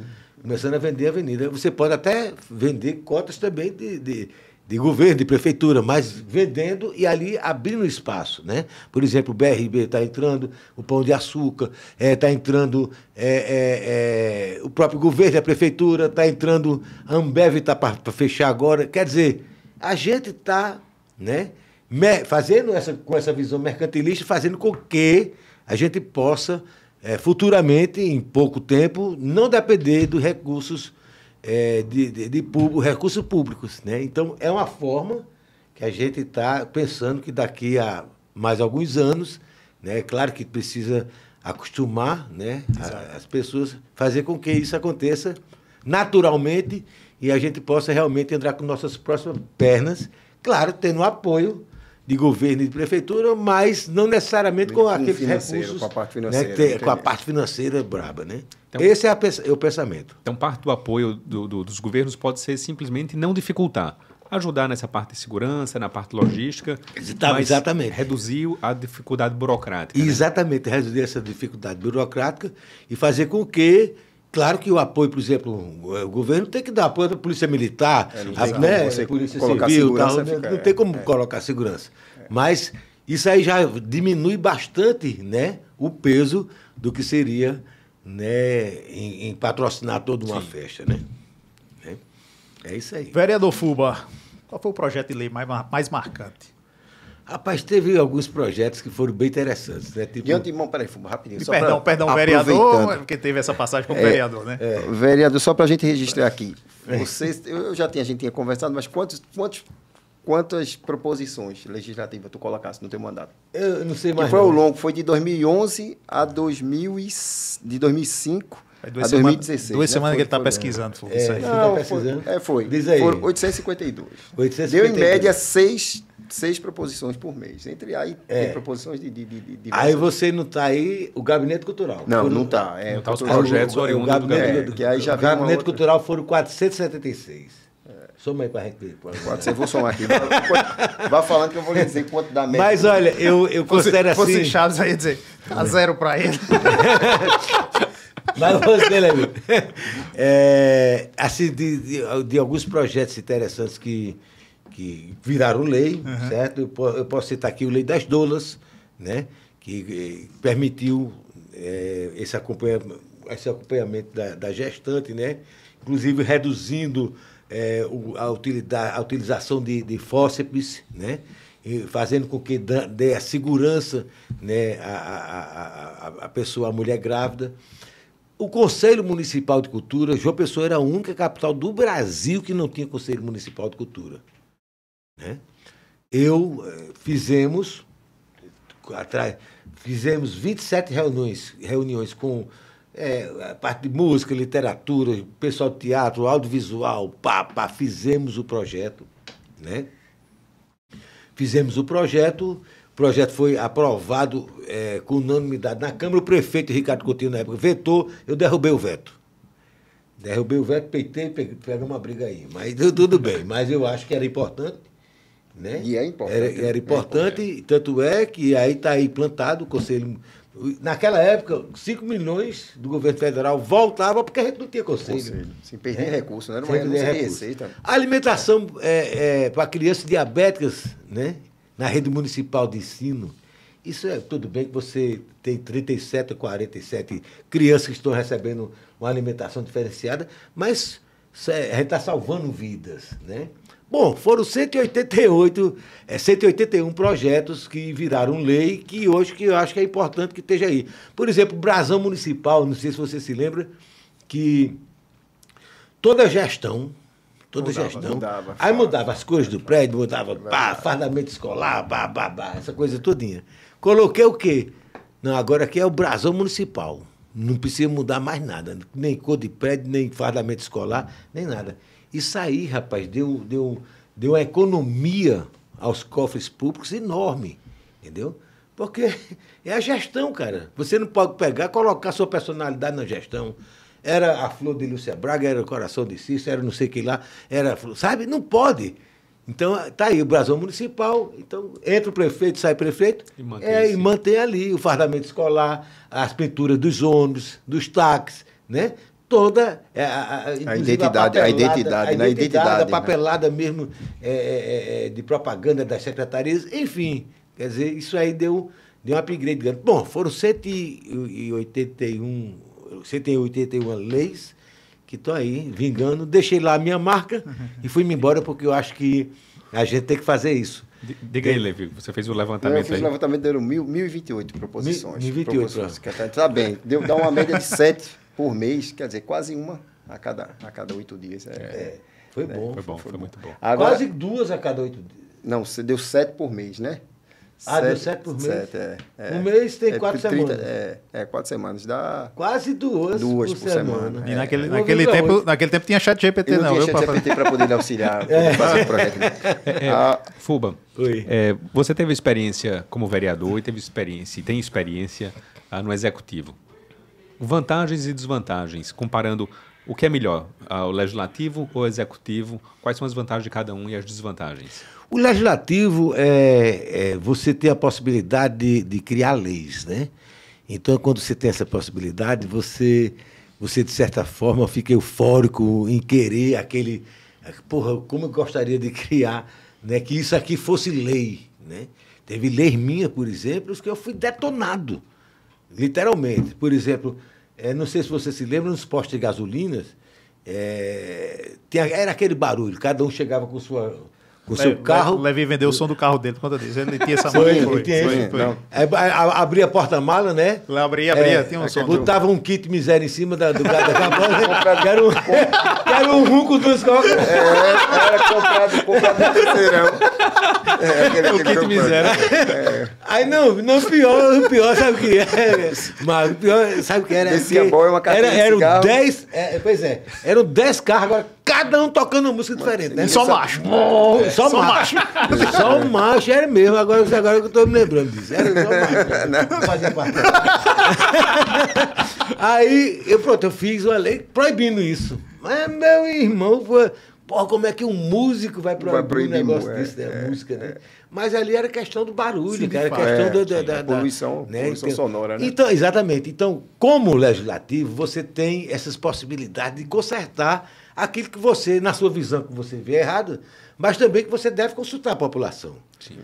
Começando a vender a avenida. Você pode até vender cotas também de governo, de prefeitura, mas vendendo e ali abrindo espaço, né? Por exemplo, o BRB está entrando, o Pão de Açúcar está entrando, o próprio governo, a prefeitura está entrando, a Ambev está para fechar agora. Quer dizer, a gente está, né, fazendo com essa visão mercantilista, fazendo com que a gente possa, futuramente, em pouco tempo, não depender dos recursos recursos públicos, né? Então, é uma forma que a gente está pensando que daqui a mais alguns anos, né? Claro que precisa acostumar, né, as pessoas, fazer com que isso aconteça naturalmente e a gente possa realmente entrar com nossas próximas pernas, claro, tendo o apoio de governo e de prefeitura, mas não necessariamente com aqueles recursos, com a parte financeira, né, com a parte financeira braba, né? Então, esse é o pensamento. Então, parte do apoio dos governos pode ser simplesmente não dificultar, ajudar nessa parte de segurança, na parte logística, mas exatamente reduzir a dificuldade burocrática. Exatamente, né? Reduzir essa dificuldade burocrática e fazer com que, claro que o apoio, por exemplo, o governo tem que dar apoio à Polícia Militar, né? Polícia Civil, tal, não tem como colocar segurança. Mas isso aí já diminui bastante, né, o peso do que seria, né, em patrocinar toda uma festa, né? É isso aí. Vereador Fuba, qual foi o projeto de lei mais marcante? Rapaz, teve alguns projetos que foram bem interessantes, né? Tipo... De antemão, peraí, Fuba, rapidinho. Perdão, vereador, porque teve essa passagem como vereador, né? Vereador, só para a gente registrar aqui. A gente tinha conversado, mas quantas proposições legislativas tu colocasse no teu mandato? Eu não sei mais. Que foi ao longo, foi de 2011 a 2005 A 2016. 2 semanas que ele está Foi pesquisando. Não, foi. Diz aí. Foram 852. 852. Deu em média 6 proposições por mês. Entre aí tem proposições de Aí você não está aí, o Gabinete Cultural. Não está. Não tá os projetos oriundos do gabinete. Que aí já o Gabinete Cultural foram 476. Soma aí para a gente ver. Pode ser, vou somar aqui. Vai falando que eu vou lhe dizer quanto dá média. Mas olha, eu considero assim... Fosse Chaves, aí ia dizer, tá 0 para ele. Mas você, Leandro, assim, de alguns projetos interessantes que viraram lei, certo? Eu posso citar aqui o Lei das Doulas, né? Que permitiu esse acompanhamento da gestante, né? Inclusive reduzindo a utilização de fórceps, né? E fazendo com que dê a segurança, né, a pessoa, a mulher grávida. O Conselho Municipal de Cultura, João Pessoa era a única capital do Brasil que não tinha Conselho Municipal de Cultura. Né? Fizemos 27 reuniões com a parte de música, literatura, pessoal de teatro, audiovisual, fizemos o projeto, né? Fizemos o projeto foi aprovado com unanimidade na Câmara. O prefeito Ricardo Coutinho, na época, vetou, eu derrubei o veto. Peitei, pegamos uma briga aí. Mas tudo bem, mas eu acho que era importante. Né? E é importante. Era importante, tanto é que aí está aí plantado o Conselho. Naquela época, 5 milhões do governo federal voltava porque a gente não tinha conselho. Sem perder recurso, não era uma renúncia de receita. A alimentação para crianças diabéticas, né? Na rede municipal de ensino, isso tudo bem que você tem 37 ou 47 crianças que estão recebendo uma alimentação diferenciada, mas a gente está salvando vidas, né? Bom, foram 181 projetos que viraram lei, que hoje eu acho que é importante que esteja aí. Por exemplo, o Brasão Municipal, não sei se você se lembra, que toda gestão, mudava, aí mudava as cores do prédio, mudava fardamento escolar, essa coisa todinha. Coloquei o quê? Não, agora aqui é o Brasão Municipal. Não precisa mudar mais nada, nem cor de prédio, nem fardamento escolar, nem nada. Isso aí, rapaz, deu uma economia aos cofres públicos enorme, entendeu? Porque é a gestão, cara. Você não pode pegar, colocar sua personalidade na gestão. Era a Flor de Lúcia Braga, era o Coração de Cícero, era não sei o que lá, sabe? Não pode. Então, tá aí o Brasão Municipal, então entra o prefeito, sai o prefeito, e mantém ali o fardamento escolar, as pinturas dos ônibus, dos táxis, né? Toda a identidade, a papelada, né? Mesmo de propaganda das secretarias, enfim, quer dizer, isso aí deu um upgrade grande. Bom, foram 181 leis que estão aí vingando, deixei lá a minha marca e fui-me embora porque eu acho que a gente tem que fazer isso. Diga aí, Levi, você fez o levantamento aí. Eu fiz o levantamento, deram 1.028 proposições. 1.028. Tá bem, dá uma média de 7 por mês, quer dizer, quase uma a cada 8 dias. Foi bom. Foi muito bom. Agora, quase 2 a cada 8 dias. Não, você deu 7 por mês, né? Deu 7 por mês? 7, Um mês tem 4 semanas. 4 semanas. Dá quase 2 por semana. E naquele tempo tinha chat GPT, não. Eu tinha chat GPT para poder lhe auxiliar, fazer o projeto. Fuba, você teve experiência como vereador e tem experiência no executivo. Vantagens e desvantagens, comparando o que é melhor, o legislativo ou o executivo, quais são as vantagens de cada um e as desvantagens? O legislativo você tem a possibilidade de criar leis, né? Então, quando você tem essa possibilidade, você de certa forma, fica eufórico em querer aquele... Porra, como eu gostaria de criar, né, que isso aqui fosse lei, né? Teve leis minhas, por exemplo, que eu fui detonado, literalmente. Por exemplo, não sei se você se lembra, nos postos de gasolinas, era aquele barulho, cada um chegava com com seu carro. O Levi vendeu o som do carro dele por conta disso. Ele tinha essa música. Abria a porta-mala, né? Lá abria, tinha um som. Botava um kit miséria em cima da carbola, que era um rum com duas cocas. Era comprado no terceirão. O kit miséria. Aí não, pior, sabe o que é? Mas o pior, sabe o que era? Eram 10, eram 10 carros, agora cada um tocando uma música diferente, né? Só macho. Só macho. Só macho, era mesmo. Agora que eu tô me lembrando disso. Era só macho. Não fazia parte. Aí, eu fiz uma lei proibindo isso. Mas, meu irmão, porra, como é que um músico vai proibir um negócio desse, né? Música, né? Mas ali era questão do barulho, era questão da poluição, né? poluição sonora, né? Então, exatamente. Então, como legislativo, você tem essas possibilidades de consertar aquilo que você, na sua visão, que você vê errado, mas também que você deve consultar a população. Sim.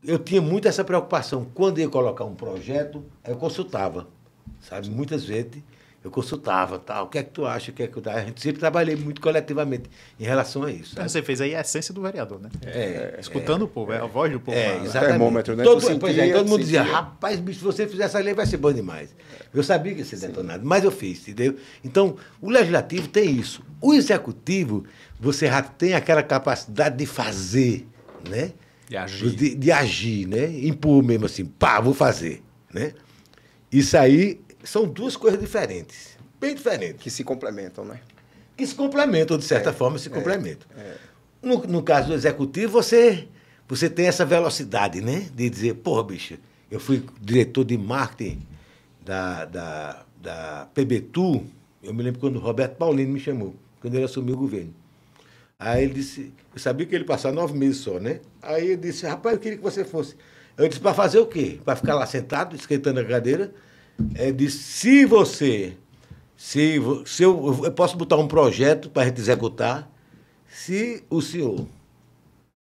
Eu tinha muito essa preocupação. Quando eu ia colocar um projeto, eu consultava. Sabe, muitas vezes eu consultava, tal, o que é que tu acha, o que é que tu acha? A gente sempre trabalhei muito coletivamente em relação a isso. Então, você fez aí a essência do vereador, né? Escutando o povo, a voz do povo. Exatamente. Termômetro, né? Todo mundo dizia, rapaz, bicho, se você fizer essa lei vai ser bom demais. Eu sabia que ia ser detonado, mas eu fiz, entendeu? Então, o legislativo tem isso. O executivo, você já tem aquela capacidade de fazer, né? De agir. De agir, né? Impor mesmo assim, vou fazer, né? Isso aí são duas coisas diferentes, bem diferentes. Que se complementam, né? Que se complementam, de certa forma, se complementam. No caso do executivo, você tem essa velocidade, né? De dizer, porra, bicho, eu fui diretor de marketing da PBTU, eu me lembro quando o Roberto Paulino me chamou, quando ele assumiu o governo. Aí ele disse, eu sabia que ele passava 9 meses só, né? Aí ele disse, rapaz, eu queria que você fosse. Eu disse, para fazer o quê? Para ficar lá sentado, esquentando a cadeira? Ele disse, se eu posso botar um projeto para a gente executar, se o senhor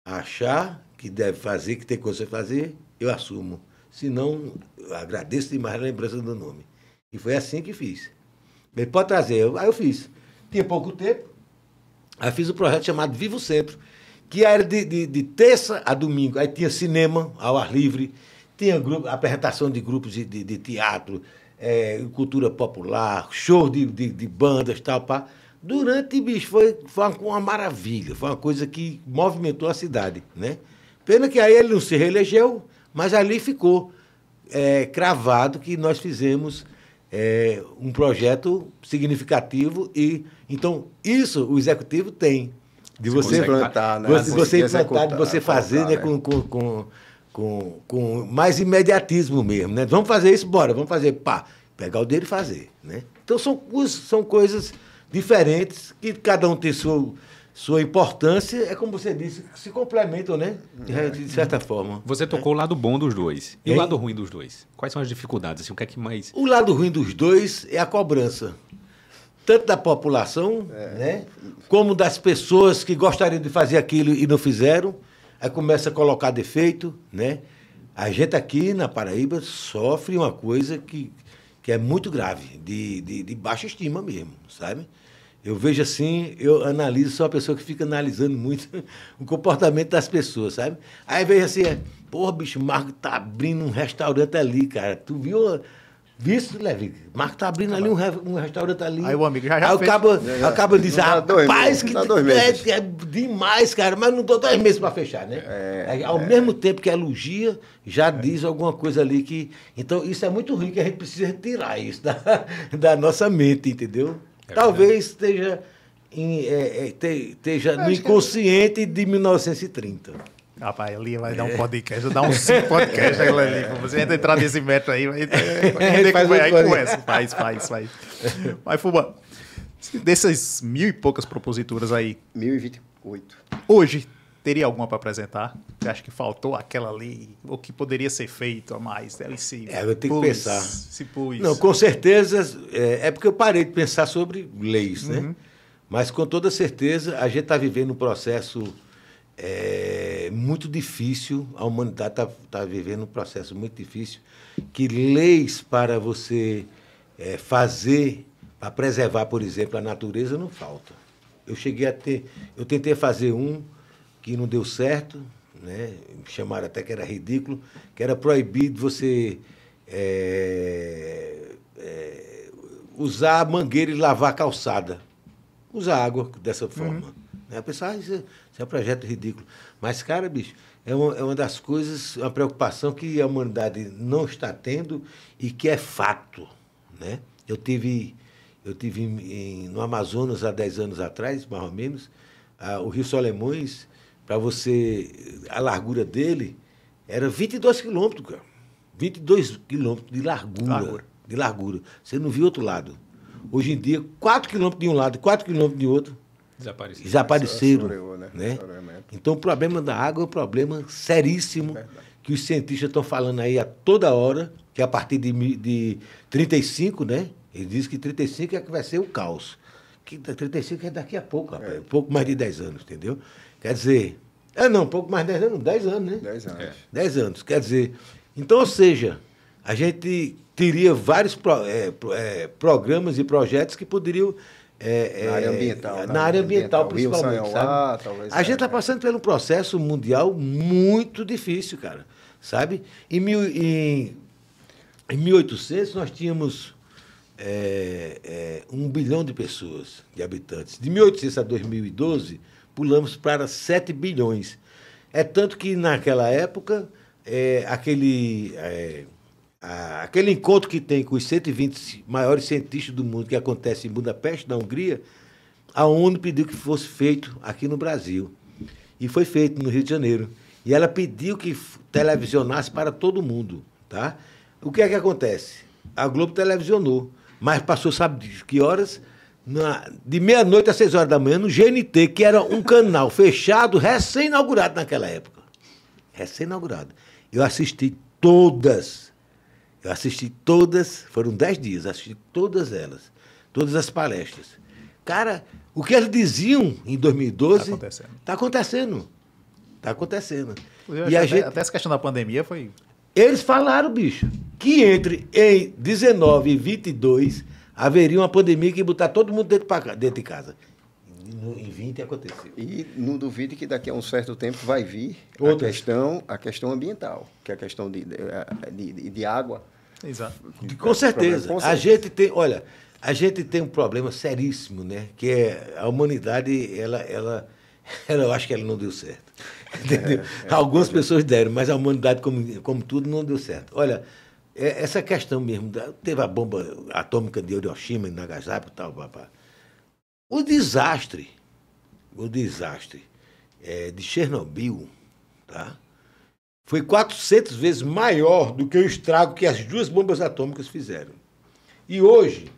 achar que deve fazer, que tem coisa a fazer, eu assumo. Se não, eu agradeço demais a lembrança do nome. E foi assim que fiz. Ele pode trazer. Aí eu fiz. Tinha pouco tempo, aí fiz um projeto chamado Vivo Centro, que era de terça a domingo. Aí tinha cinema ao ar livre, tinha apresentação de grupos de teatro, cultura popular, show de bandas, tal, pá. Durante, bicho, foi uma maravilha, foi uma coisa que movimentou a cidade, né? Pena que aí ele não se reelegeu, mas ali ficou cravado que nós fizemos um projeto significativo e, então, isso o executivo tem. De você implantar, né? Você implantar, de você fazer, né? Com mais imediatismo mesmo, né? Vamos fazer isso, bora, vamos fazer, pegar o dele e fazer, né? Então são coisas diferentes que cada um tem sua importância, é como você disse, se complementam, né? De certa forma. Você tocou o lado bom dos dois. E o lado ruim dos dois? Quais são as dificuldades? Assim, o que é que mais... O lado ruim dos dois é a cobrança. Tanto da população, né? Como das pessoas que gostariam de fazer aquilo e não fizeram. Aí começa a colocar defeito, né? A gente aqui na Paraíba sofre uma coisa que é muito grave, de baixa estima mesmo, sabe? Eu vejo assim, eu analiso, sou uma pessoa que fica analisando muito o comportamento das pessoas, sabe? Aí vejo assim, porra, bicho, o Marco tá abrindo um restaurante ali, cara. Tu viu isso, Levi? Marco tá abrindo ali um restaurante ali. Aí o amigo já fez. Acaba de dizer, rapaz, que é demais, cara, mas não dou 2 meses para fechar, né? Ao mesmo tempo que elogia, já diz alguma coisa ali que... Então, isso é muito ruim, que a gente precisa tirar isso da nossa mente, entendeu? Talvez esteja no inconsciente de 1930. Rapaz, ali vai dar um podcast, dar uns 5 podcasts ali. Você entra entrar nesse método aí, vai conversa. Faz. Mas, Fubá, dessas 1000 e poucas proposituras aí... 1028. Hoje, teria alguma para apresentar? Você acha que faltou aquela ali? Ou que poderia ser feito a mais? Eu tenho que pensar. Se pus. Não, com certeza, é porque eu parei de pensar sobre leis, né? Mas, com toda certeza, a gente está vivendo um processo... muito difícil, a humanidade está vivendo um processo muito difícil, que leis para você fazer, para preservar, por exemplo, a natureza, não falta. Eu tentei fazer que não deu certo, né? Chamaram até que era ridículo, que era proibido você usar a mangueira e lavar a calçada. Usar água dessa forma. Né? Pensar, isso é um projeto ridículo. Mas, cara, bicho, é uma das coisas, uma preocupação que a humanidade não está tendo e que é fato. Né? Eu tive no Amazonas há 10 anos atrás, mais ou menos, o Rio Solimões, para você, a largura dele era 22 quilômetros, cara. 22 quilômetros de largura. Você não viu outro lado. Hoje em dia, 4 quilômetros de um lado e 4 quilômetros de outro desapareceram. Né? Então, o problema da água é um problema seríssimo, que os cientistas estão falando aí a toda hora, que a partir de 35, né? Eles dizem que 35 é que vai ser o caos. Que 35 é daqui a pouco, rapaz. Pouco mais de 10 anos, entendeu? Quer dizer... pouco mais de 10 anos. 10 anos, né? 10 anos. 10 anos. Quer dizer... Então, ou seja, a gente teria vários programas e projetos que poderiam... na área ambiental. Na área ambiental, principalmente, Rio sabe? Talvez, a gente está passando por um processo mundial muito difícil, cara. Sabe? Em 1800, nós tínhamos 1 bilhão de pessoas, de habitantes. De 1800 a 2012, pulamos para 7 bilhões. É tanto que, naquela época, aquele encontro que tem com os 120 maiores cientistas do mundo, que acontece em Budapeste, na Hungria, a ONU pediu que fosse feito aqui no Brasil. E foi feito no Rio de Janeiro. E ela pediu que televisionasse para todo mundo. Tá? O que é que acontece? A Globo televisionou, mas passou, sabe de que horas? De meia-noite às 6 horas da manhã, no GNT, que era um canal fechado, recém-inaugurado naquela época. Recém-inaugurado. Eu assisti todas, foram 10 dias, assisti todas elas, todas as palestras. Cara, o que eles diziam em 2012... Está acontecendo. E até essa questão da pandemia foi... Eles falaram, bicho, que em 19 e 22 haveria uma pandemia que ia botar todo mundo dentro de casa. Em 20 aconteceu. E não duvide que daqui a um certo tempo vai vir a questão ambiental, que é a questão de água. Exato. Com certeza. A gente tem um problema seríssimo, né? Que é a humanidade, eu acho que ela não deu certo. Entendeu? Algumas pessoas deram, mas a humanidade, como tudo, não deu certo. Olha, essa questão mesmo, teve a bomba atômica de Hiroshima e Nagasaki e tal, papá. O desastre de Chernobyl, tá? Foi 400 vezes maior do que o estrago que as 2 bombas atômicas fizeram. E hoje,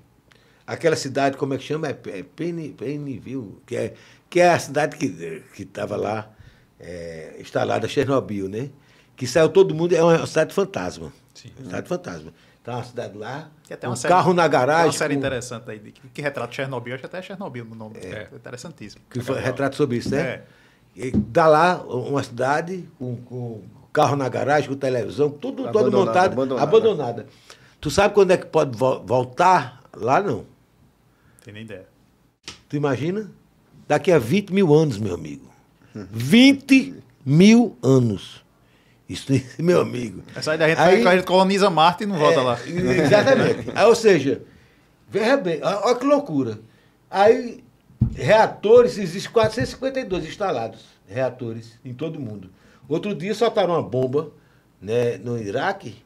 aquela cidade, como é que chama? Pennyville, que é a cidade que estava lá instalada, Chernobyl, né? Que saiu todo mundo, é uma cidade fantasma. Sim. Cidade fantasma. Então, uma cidade lá, carro na garagem... Tem uma série interessante aí, que retrata Chernobyl, acho que até é Chernobyl no nome. Interessantíssimo. Que retrata sobre isso, né? Dá lá uma cidade com carro na garagem, com televisão, tudo montado, abandonada. Tu sabe quando é que pode voltar? Lá não. Tem nem ideia. Tu imagina? Daqui a 20 mil anos, meu amigo. 20 mil anos. Isso, meu amigo. Essa aí a gente coloniza Marte e não volta lá. Exatamente. Ou seja, veja bem, olha que loucura. Aí, reatores, existem 452 instalados, reatores, em todo o mundo. Outro dia soltaram uma bomba, né, no Iraque,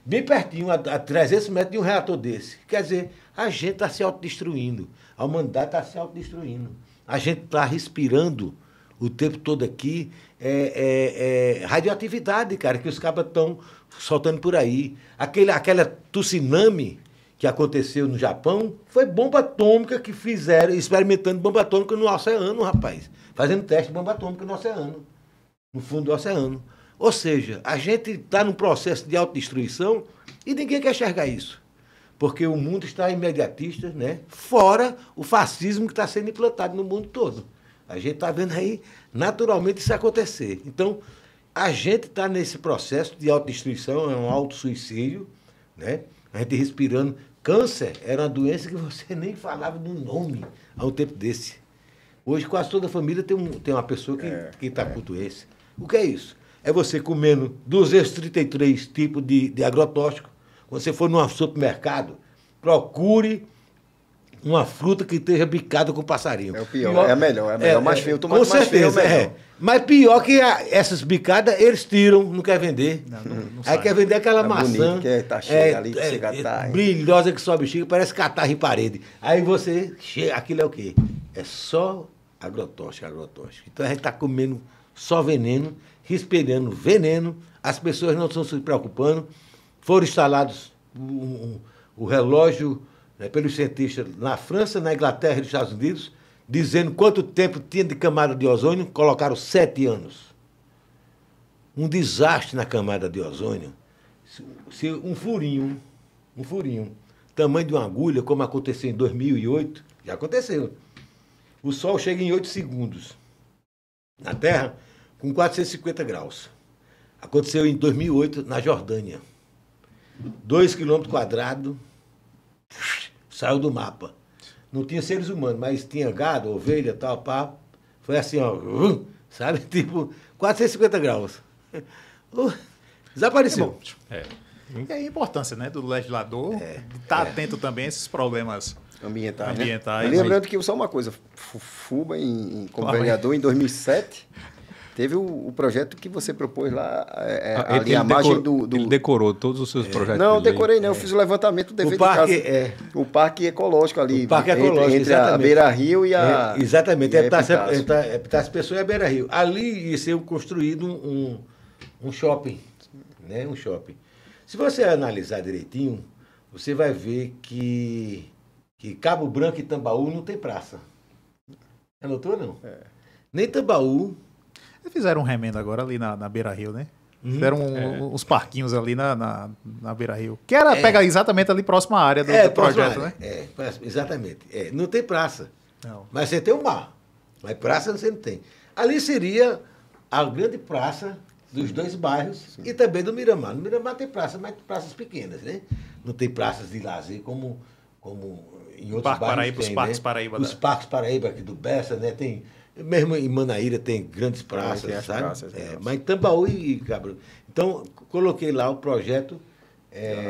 bem pertinho, a 300 metros de um reator desse. Quer dizer, a gente está se autodestruindo. A humanidade está se autodestruindo. A gente está respirando o tempo todo aqui radioatividade, cara, que os cabas estão soltando por aí. Aquela tsunami que aconteceu no Japão foi bomba atômica que fizeram, experimentando bomba atômica no oceano, rapaz. Fazendo teste de bomba atômica no oceano, no fundo do oceano. Ou seja, a gente está num processo de autodestruição e ninguém quer enxergar isso. Porque o mundo está imediatista, né? Fora o fascismo que está sendo implantado no mundo todo. A gente está vendo aí, naturalmente, isso acontecer. Então, a gente está nesse processo de autodestruição, é um autossuicídio, né? A gente respirando. Câncer era uma doença que você nem falava no nome há um tempo desse. Hoje quase toda família tem uma pessoa que está com doença. O que é isso? É você comendo 233 tipos de agrotóxico. Quando você for num supermercado, procure uma fruta que esteja picada com passarinho. É o pior, é melhor. Mais feio, tomate com mais certeza, feio é melhor. Mas pior que essas bicadas, eles tiram, não quer vender. Não Aí quer vender aquela maçã. Bonito, que tá cheia ali, que você catar. Brilhosa que sobe bexiga, parece catarro em parede. Aí você chega, aquilo é o quê? É só agrotóxico. Então a gente está comendo só veneno, respirando veneno, as pessoas não estão se preocupando. Foram instalados o relógio, né, pelos cientistas na França, na Inglaterra e nos Estados Unidos, dizendo quanto tempo tinha de camada de ozônio, colocaram 7 anos. Um desastre na camada de ozônio. Se um furinho, tamanho de uma agulha, como aconteceu em 2008, já aconteceu. O Sol chega em 8 segundos na Terra com 450 graus. Aconteceu em 2008 na Jordânia. 2 km², saiu do mapa. Não tinha seres humanos, mas tinha gado, ovelha, tal, pá. Foi assim, ó, sabe? Tipo, 450 graus. Desapareceu. E a importância, né, do legislador estar atento também a esses problemas ambientais. Né? Lembrando que só uma coisa, Fuba, como vereador, em 2007, teve o projeto que você propôs lá, ali a margem do... Ele decorou todos os seus projetos. Não, decorei não, eu fiz o levantamento do dever de casa. O parque ecológico ali. O parque ecológico, entre a Beira-Rio e a... exatamente, as pessoas e a Beira-Rio. Ali ia ser construído um shopping, né? Um shopping. Se você analisar direitinho, você vai ver que Cabo Branco e Tambaú não tem praça. Anotou, não? Nem Tambaú. Eles fizeram um remendo agora ali na Beira-Rio, né? Fizeram uns parquinhos ali na Beira-Rio. Que pega exatamente ali próximo à área do projeto, né? Exatamente. Não tem praça. Não. Mas você tem o mar. Mas praça você não tem. Ali seria a grande praça dos 2 bairros e também do Miramar. No Miramar tem praça, mas praças pequenas, né? Não tem praças de lazer como em outros bairros tem, os Parques Paraíba. Os Parques Paraíba aqui do Bessa, né? Tem, mesmo em Manaíra tem grandes praças, sabe? Praças, mas em Tambaú e Cabra. Então, coloquei lá o projeto,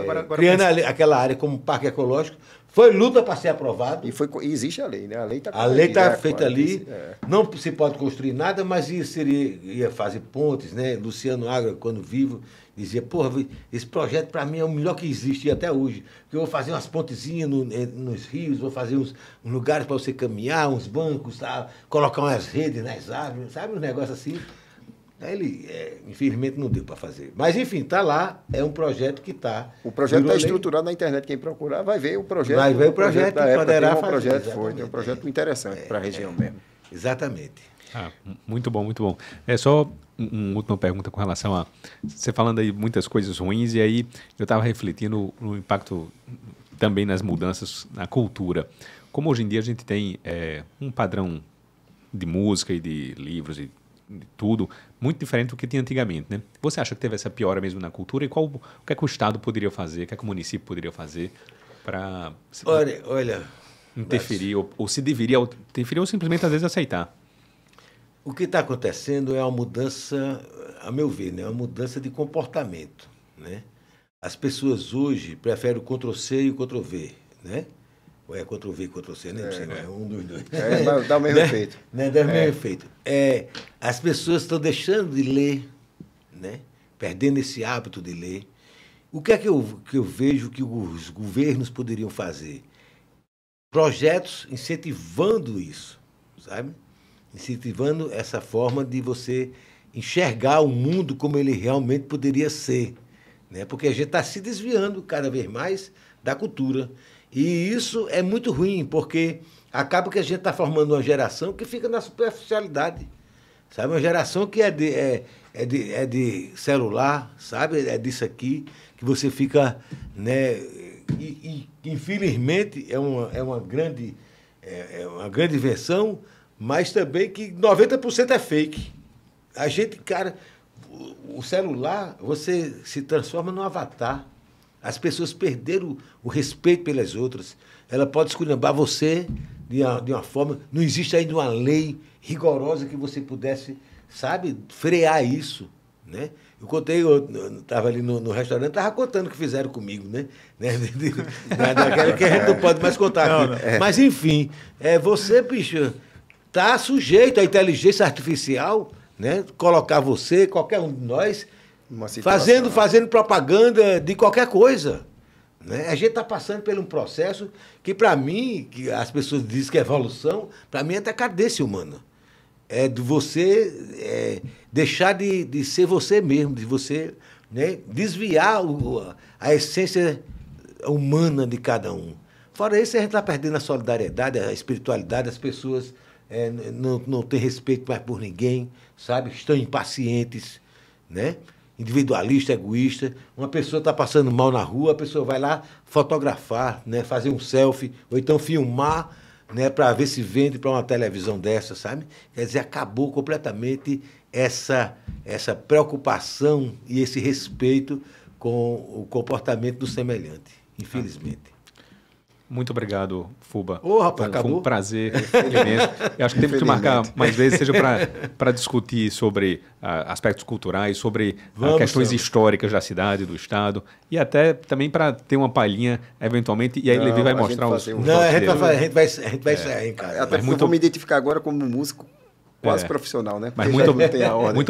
Agora criando aquela área como parque ecológico. Foi luta para ser aprovado. E existe a lei, né? A lei está feita ali. Não se pode construir nada, mas ia fazer pontes, né? Luciano Agra, quando vivo, dizia, porra, esse projeto para mim é o melhor que existe até hoje. Porque eu vou fazer umas pontezinhas nos rios, vou fazer uns lugares para você caminhar, uns bancos, tá? Colocar umas redes nas árvores, sabe? Um negócio assim. Aí ele, infelizmente, não deu para fazer. Mas, enfim, está lá, é um projeto que está... O projeto está estruturado na internet, quem procurar vai ver o projeto. Vai ver o projeto da época, poderá fazer. Projeto um projeto interessante para a região mesmo. Exatamente. Muito bom, muito bom. Só uma última pergunta com relação a... Você falando aí muitas coisas ruins, e aí eu estava refletindo no impacto também nas mudanças na cultura. Como hoje em dia a gente tem um padrão de música e de livros e de tudo muito diferente do que tinha antigamente, né? Você acha que teve essa piora mesmo na cultura? E o que é que o Estado poderia fazer? O que é que o município poderia fazer para Olha, interferir? Ou se deveria interferir ou simplesmente às vezes aceitar? O que está acontecendo é uma mudança, a meu ver, né? Uma mudança de comportamento, né? As pessoas hoje preferem o Ctrl+C e o Ctrl+V, né? Ou é Ctrl+V e Ctrl+C, nem sei, é um dos dois. Dá o mesmo efeito. Né? Dá o mesmo efeito. As pessoas estão deixando de ler, né? Perdendo esse hábito de ler. O que é que eu vejo que os governos poderiam fazer? Projetos incentivando isso, sabe? Incentivando essa forma de você enxergar o mundo como ele realmente poderia ser, né? Porque a gente está se desviando cada vez mais da cultura. E isso é muito ruim, porque acaba que a gente está formando uma geração que fica na superficialidade, sabe? Uma geração que é de celular, sabe? É disso aqui, que você fica, né? E infelizmente é uma grande invenção, mas também que 90% é fake. A gente, cara, o celular, você se transforma num avatar. As pessoas perderam o respeito pelas outras. Ela pode esculhambar você de uma forma... Não existe ainda uma lei rigorosa que você pudesse, sabe, frear isso, né? Eu estava ali no restaurante, estava contando o que fizeram comigo, né? Daquela que a gente não pode mais contar aqui. Mas, enfim, você, bicho, está sujeito à inteligência artificial, né? Colocar você, qualquer um de nós, fazendo propaganda de qualquer coisa. Né? A gente está passando por um processo que, para mim, que as pessoas dizem que é evolução, para mim é decadência humana. É de você deixar de ser você mesmo, de você, né, desviar a essência humana de cada um. Fora isso, a gente está perdendo a solidariedade, a espiritualidade, as pessoas não têm respeito mais por ninguém, sabe? Estão impacientes, né? Individualista, egoísta. Uma pessoa está passando mal na rua, a pessoa vai lá fotografar, né, fazer um selfie, ou então filmar, né, para ver se vende para uma televisão dessa, sabe? Quer dizer, acabou completamente essa preocupação e esse respeito com o comportamento do semelhante, infelizmente. Muito obrigado, Fuba. Rapaz, acabou? Foi um prazer imenso. Eu acho que temos que marcar mais vezes, seja para discutir sobre aspectos culturais, sobre questões históricas da cidade, do estado, e até também para ter uma palhinha, eventualmente, e aí Levi vai mostrar os... Não, a gente vai sair, cara. Até porque eu vou me identificar agora como músico quase profissional, né? Mas muito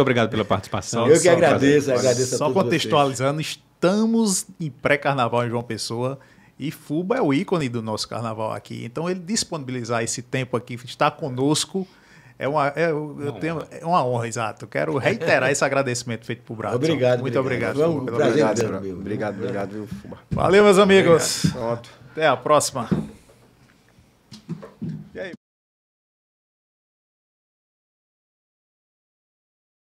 obrigado pela participação. Eu que agradeço a todos. Só contextualizando, estamos em pré-carnaval em João Pessoa, e Fuba é o ícone do nosso carnaval aqui. Então, ele disponibilizar esse tempo aqui, estar conosco, é uma honra, exato. Eu quero reiterar esse agradecimento feito por Bradson. Obrigado. Muito obrigado. Obrigado, viu, Fuba. Valeu, meus amigos. Até a próxima.